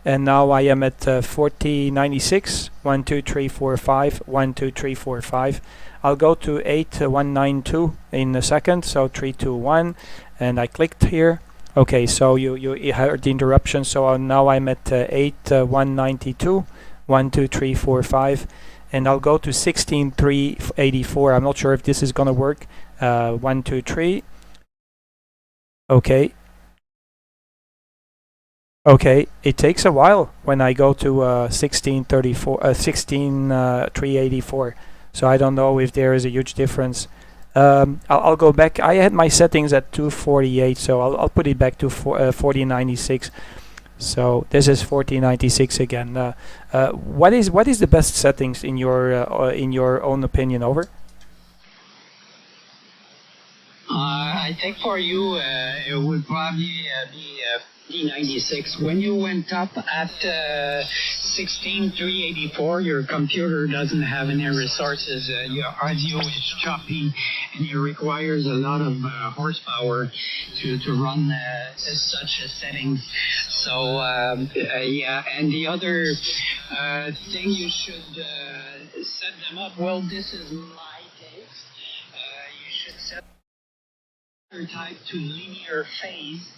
And now I am at 4096. 1, 2, 3, 4, 5. 1, 2, 3, 4, 5. I'll go to 8192 in a second. So 3, 2, 1. And I clicked here. Okay, so you heard the interruption. So now I'm at 8192. 1, 2, 3, 4, 5. And I'll go to 16384. I'm not sure if this is gonna work. 1, 2, 3. Okay. Okay, it takes a while when I go to 16384. So I don't know if there is a huge difference. I'll go back. I had my settings at 248, so I'll put it back to 4096. So this is 4096 again. What is the best settings in your own opinion? Over. I think for you it would probably be D96. When you went up at 16384, your computer doesn't have any resources. Your audio is choppy, and it requires a lot of horsepower to run such settings. So yeah, and the other thing you should set them up. Well, this is my case. You should set type to linear phase,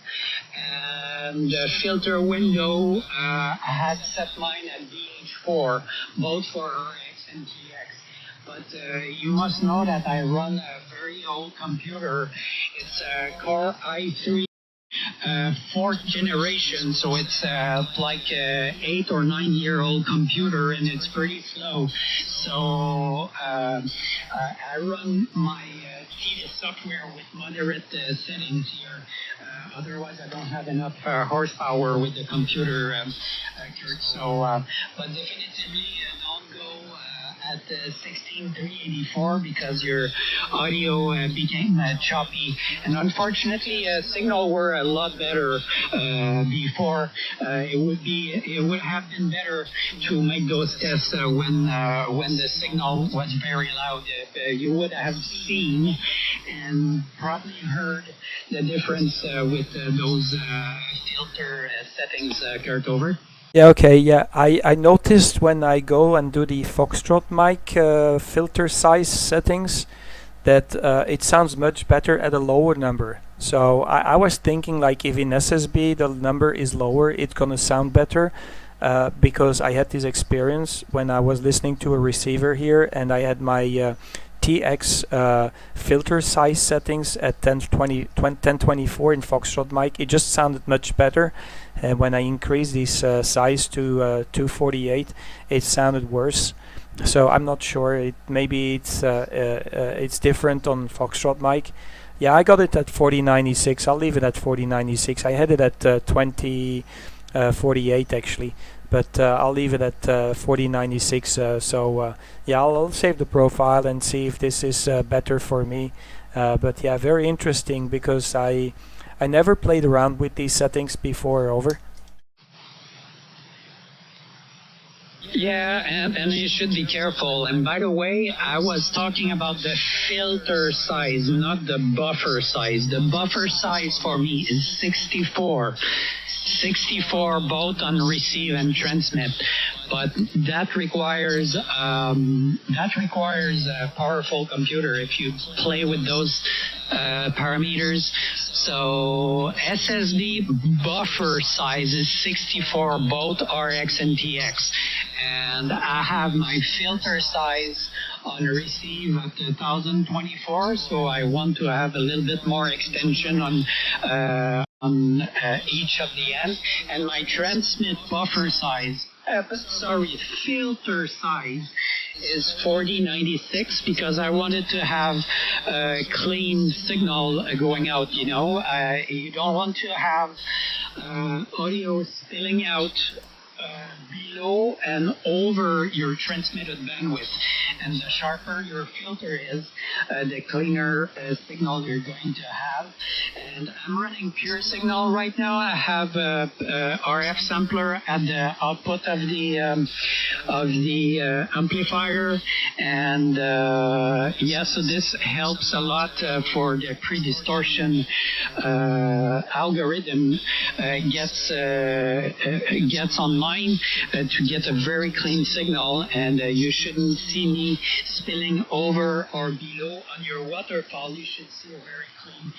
and the filter window had set mine at DH4, both for RX and TX. But you must know that I run a very old computer. It's a Core i3 fourth generation, so it's like a 8 or 9 year old computer, and it's pretty slow. So I run my TV software with moderate settings here. Otherwise, I don't have enough horsepower with the computer, Kurt. So, but definitively don't go at 16384 because your audio became choppy, and unfortunately signal were a lot better before. It would have been better to make those tests when the signal was very loud. You would have seen and probably heard the difference with those filter settings, Kurt. Over. Yeah, okay, yeah. I noticed when I go and do the Foxtrot mic filter size settings that it sounds much better at a lower number. So I was thinking, like, if in SSB the number is lower, it's gonna sound better, because I had this experience when I was listening to a receiver here, and I had my TX filter size settings at 1024 in Foxtrot mic. It just sounded much better, and when I increased this size to 248, it sounded worse. So I'm not sure. Maybe it's different on Foxtrot mic. Yeah, I got it at 4096. I'll leave it at 4096. I had it at 2048 actually, but I'll leave it at 4096. Yeah, I'll save the profile and see if this is better for me. But yeah, very interesting, because I never played around with these settings before. Over. Yeah, and you should be careful. And by the way, I was talking about the filter size, not the buffer size. The buffer size for me is 64. 64 both on receive and transmit, but that requires a powerful computer if you play with those parameters. So SSD buffer size is 64 both RX and TX, and I have my filter size on receive at 1024, so I want to have a little bit more extension on each of the end, and my transmit buffer size, filter size is 4096 because I wanted to have a clean signal going out. You know, you don't want to have audio spilling out below and over your transmitted bandwidth. And the sharper your filter is, the cleaner signal you're going to have. And I'm running pure signal right now. I have a RF sampler at the output of the amplifier, and so this helps a lot for the pre-distortion algorithm gets online to get a very clean signal, and you shouldn't see me spilling over or below on your waterfall. You should see a very clean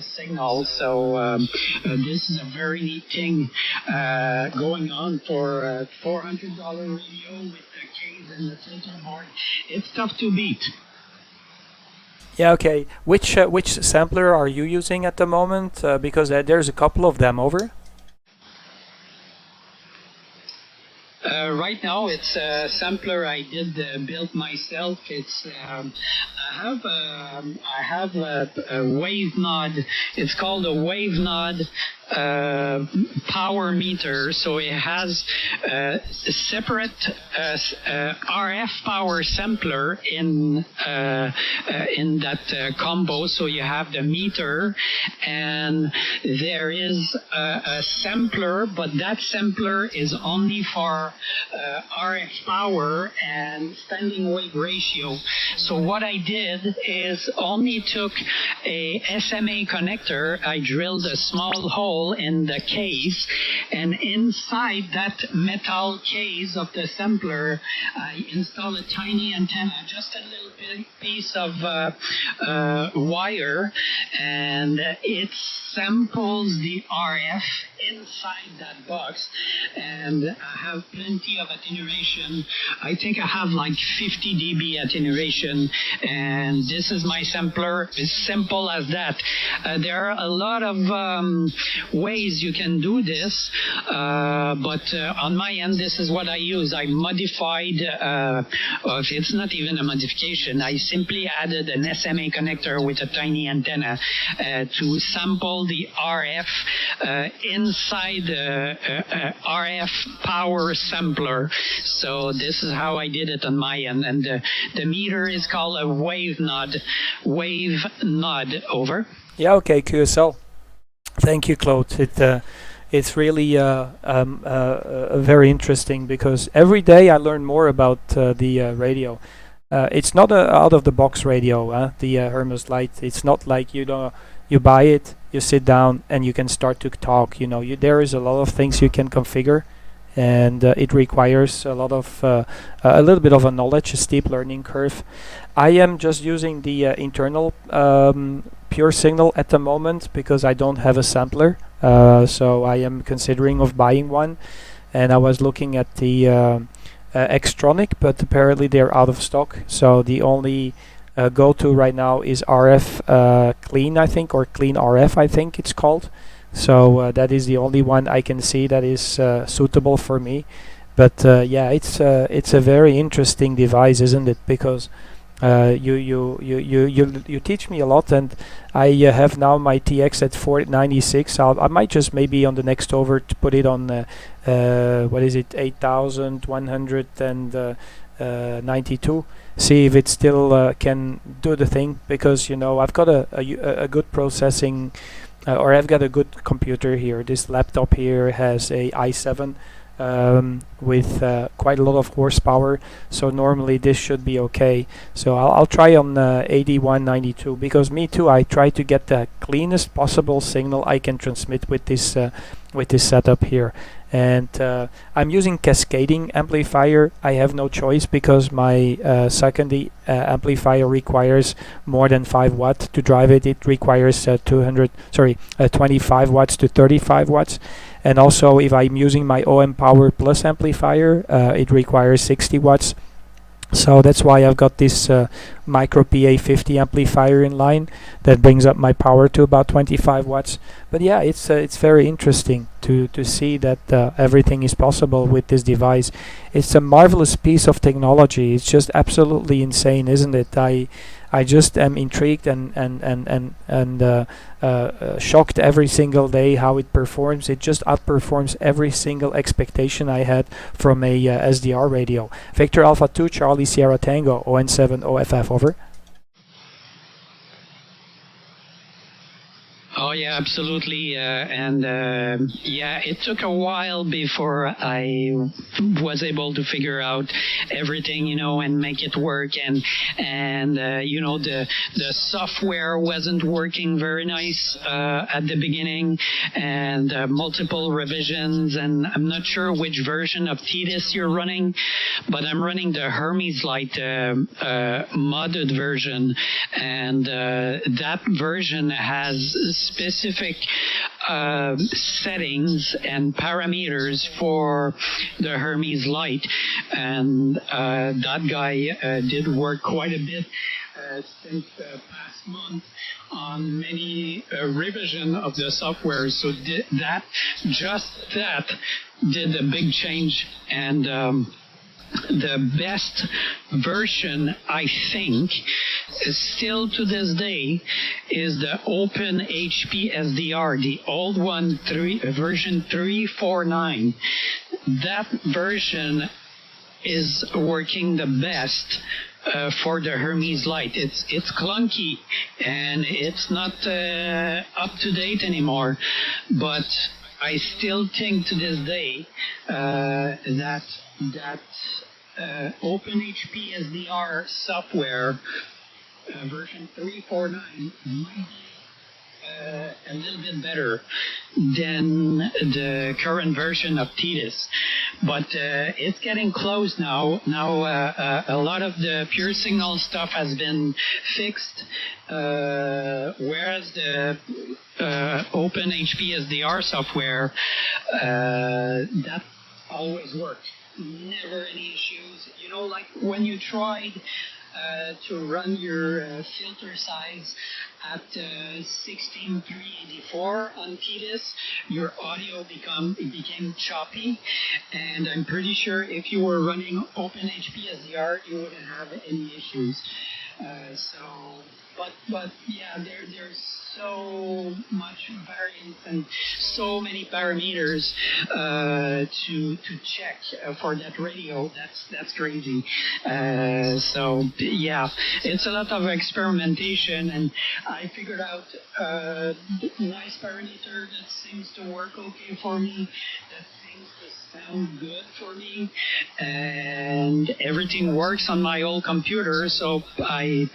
signal. So this is a very neat thing going on for a $400 radio with the case and the filter board. It's tough to beat. Yeah, okay. Which sampler are you using at the moment? Because there's a couple of them over. Right now, it's a sampler I did build myself. It's I have a wave nod. It's called a wave nod power meter. So it has a separate RF power sampler in that combo. So you have the meter, and there is a sampler, but that sampler is only for RF power and standing wave ratio. So what I did is only took a SMA connector. I drilled a small hole in the case, and inside that metal case of the sampler, I installed a tiny antenna, just a little piece of wire, and it samples the RF inside that box, and I have plenty of attenuation. I think I have like 50 dB attenuation, and this is my sampler. It's simple as that. There are a lot of ways you can do this, but on my end, this is what I use. I modified, it's not even a modification, I simply added an SMA connector with a tiny antenna to sample the RF inside the RF power sampler. So this is how I did it on my end, and the meter is called a wave nod. Wave nod, over. Yeah, okay, QSL. Thank you, Claude. It's really very interesting because every day I learn more about the radio. It's not a out-of-the-box radio, the Hermes Lite. It's not like you buy it, you sit down, and you can start to talk. You know, there is a lot of things you can configure, and it requires a lot of a little bit of a knowledge, a steep learning curve. I am just using the internal pure signal at the moment because I don't have a sampler, so I am considering of buying one, and I was looking at the Xtronic, but apparently they're out of stock, so the only go-to right now is RF Clean, I think, or Clean RF, I think it's called. So that is the only one I can see that is suitable for me. But yeah, it's a very interesting device, isn't it? Because you teach me a lot, and I have now my TX at 496. I might just maybe on the next over to put it on what is it, 8192. See if it still can do the thing, because I've got a good processing, or I've got a good computer here. This laptop here has a i7 with quite a lot of horsepower, so normally this should be okay. So I'll try on 8192, because me too, I try to get the cleanest possible signal I can transmit with this setup here. And I'm using cascading amplifier. I have no choice because my secondary amplifier requires more than 5 watts to drive it. It requires 25 watts to 35 watts. And also, if I'm using my OM Power Plus amplifier, it requires 60 watts. So that's why I've got this micro PA50 amplifier in line that brings up my power to about 25 watts. But yeah, it's very interesting to see that everything is possible with this device. It's a marvelous piece of technology. It's just absolutely insane, isn't it? I just am intrigued and shocked every single day how it performs. It just outperforms every single expectation I had from a SDR radio. Victor Alpha 2 Charlie Sierra Tango ON7 OFF, over. Oh yeah, absolutely, yeah, it took a while before I was able to figure out everything, and make it work, and the software wasn't working very nice at the begining, and multiple revisions, and I'm not sure which version of TDIS you're running, but I'm running the Hermes Lite modded version, and that version has specific settings and parameters for the Hermes Lite, and that guy did work quite a bit since past month on many revision of the software. So that did a big change, and the best version, I think, still to this day, is the Open HP SDR, the old one, version 349. That version is working the best for the Hermes Lite. It's clunky and it's not up to date anymore, but I still think to this day that Open HP SDR software version 349 might be a little bit better than the current version of TDIS, but it's getting close now. Now a lot of the pure signal stuff has been fixed, whereas the Open HP SDR software, that always worked. Never any issues. Like when you tried to run your filter size at 16384 on TDIS, your audio became choppy, and I'm pretty sure if you were running Open HP SDR, you wouldn't have any issues. But yeah, there's so much variance and so many parameters to check for that radio. That's crazy. So yeah, it's a lot of experimentation, and I figured out a nice parameter that seems to work okay for me. That seems to sound good for me, and everything works on my old computer, so I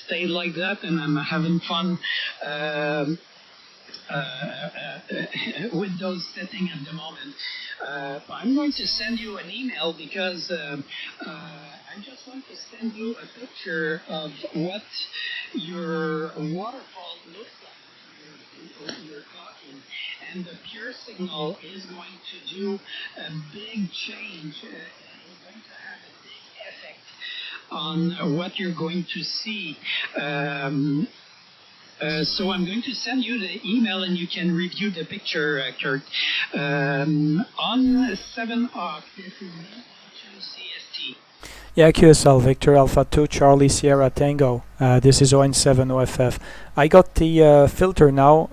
stayed like that, and I'm having fun with those settings at the moment. I'm going to send you an email because I just want to send you a picture of what your waterfall looks like. You're talking, and the pure signal is going to do a big change, and it's going to have a big effect on what you're going to see. So I'm going to send you the email, and you can review the picture, Kurt. On 7 Oct, this is CST. Yeah, QSL Victor Alpha 2 Charlie Sierra Tango This is ON7OFF. I got the filter now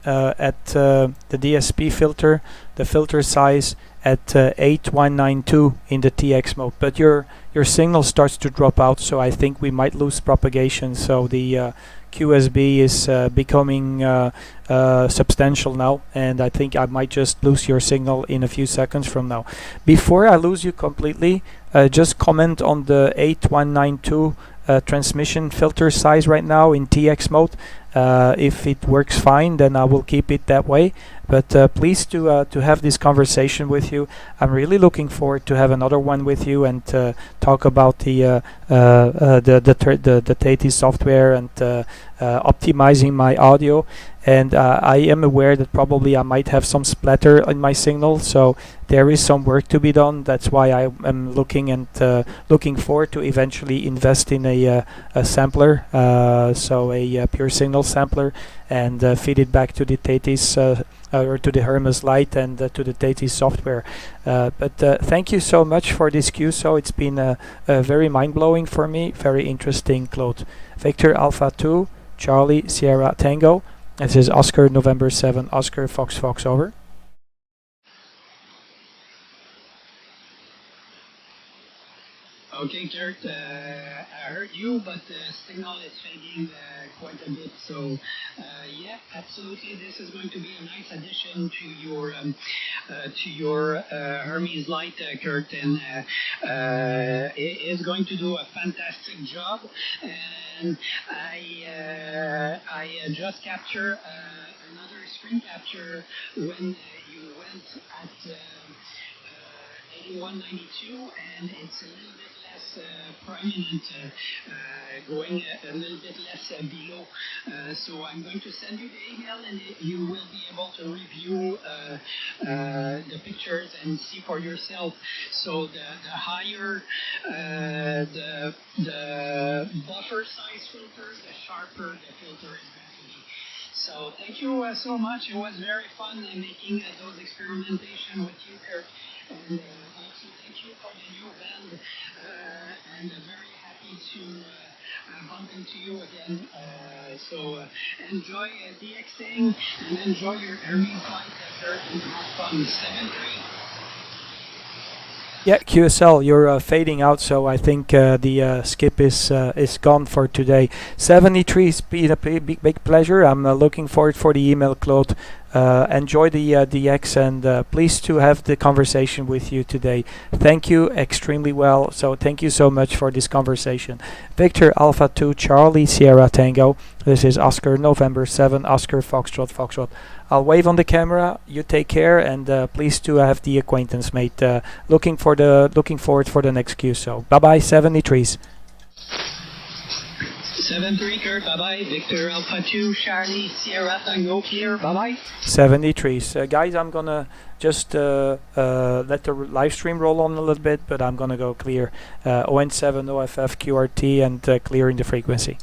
at the DSP filter, the filter size at 8192 in the TX mode, but your signal starts to drop out, so I think we might lose propagation. So the QSB is becoming substantial now, and I think I might just lose your signal in a few seconds from now. Before I lose you completely, just comment on the 8192 transmission filter size right now in TX mode. If it works fine, then I will keep it that way. But pleased to have this conversation with you. I'm really looking forward to have another one with you and talk about the Teti software and optimizing my audio. And I am aware that probably I might have some splatter in my signal, so there is some work to be done. That's why I am looking forward to eventually invest in a sampler, so a pure signal sampler, and feed it back to the Tetis or to the Hermes Lite and to the Tetis software. But thank you so much for this QSO. It's been very mind-blowing for me, very interesting, Claude. Victor Alpha 2, Charlie Sierra Tango. This is Oscar November 7, Oscar Fox Fox, over. Okay, Kurt, I heard you, but the signal is fading quite a bit. So, yeah, absolutely, this is going to be a nice addition to your Hermes Lite, Kurt, and it is going to do a fantastic job. And I just captured another screen capture when you went at 8192, and it's a little bit less prominent, going a little bit less below. So I'm going to send you the email, and you will be able to review the pictures and see for yourself. So the higher the buffer size filter, the sharper the filter is going to be. So thank you so much. It was very fun making those experimentation with you, Kurt. And also thank you for the new band, and very happy to bump into you again. So enjoy DXing and enjoy your Hermes Lite, Kurt, and have fun. 7-3. Yeah, QSL, you're fading out, so I think the skip is gone for today. 73 has been a big pleasure. I'm looking forward for the email, Claude. Enjoy the DX, and pleased to have the conversation with you today. Thank you extremely well. So thank you so much for this conversation. Victor Alpha 2, Charlie Sierra Tango. This is Oscar November 7, Oscar Foxtrot Foxtrot. I'll wave on the camera. You take care, and pleased to have the acquaintance made. Looking forward for the next Q. So bye bye, 73s. 7-3, Kurt, bye-bye. Victor Alpha 2, Charlie Sierra Tango here, bye-bye. 73s. Guys, I'm gonna just let the live stream roll on a little bit, but I'm gonna go clear ON7 OFF QRT and clearing the frequency.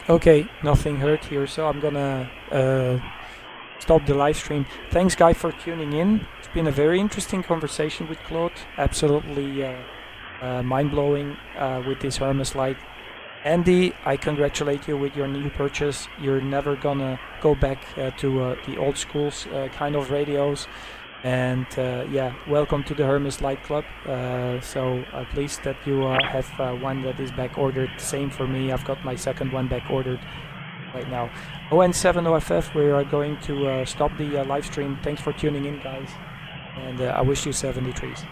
Okay, nothing heard here, so I'm gonna stop the live stream. Thanks, guys, for tuning in. It's been a very interesting conversation with Claude. Absolutely mind-blowing with this Hermes Lite. Andy, I congratulate you with your new purchase. You're never gonna go back to the old schools kind of radios. And yeah, welcome to the Hermes Lite Club. So pleased that you have one that is back ordered. Same for me. I've got my second one back ordered right now. W7VJ, we are going to stop the live stream. Thanks for tuning in, guys. And I wish you 73s.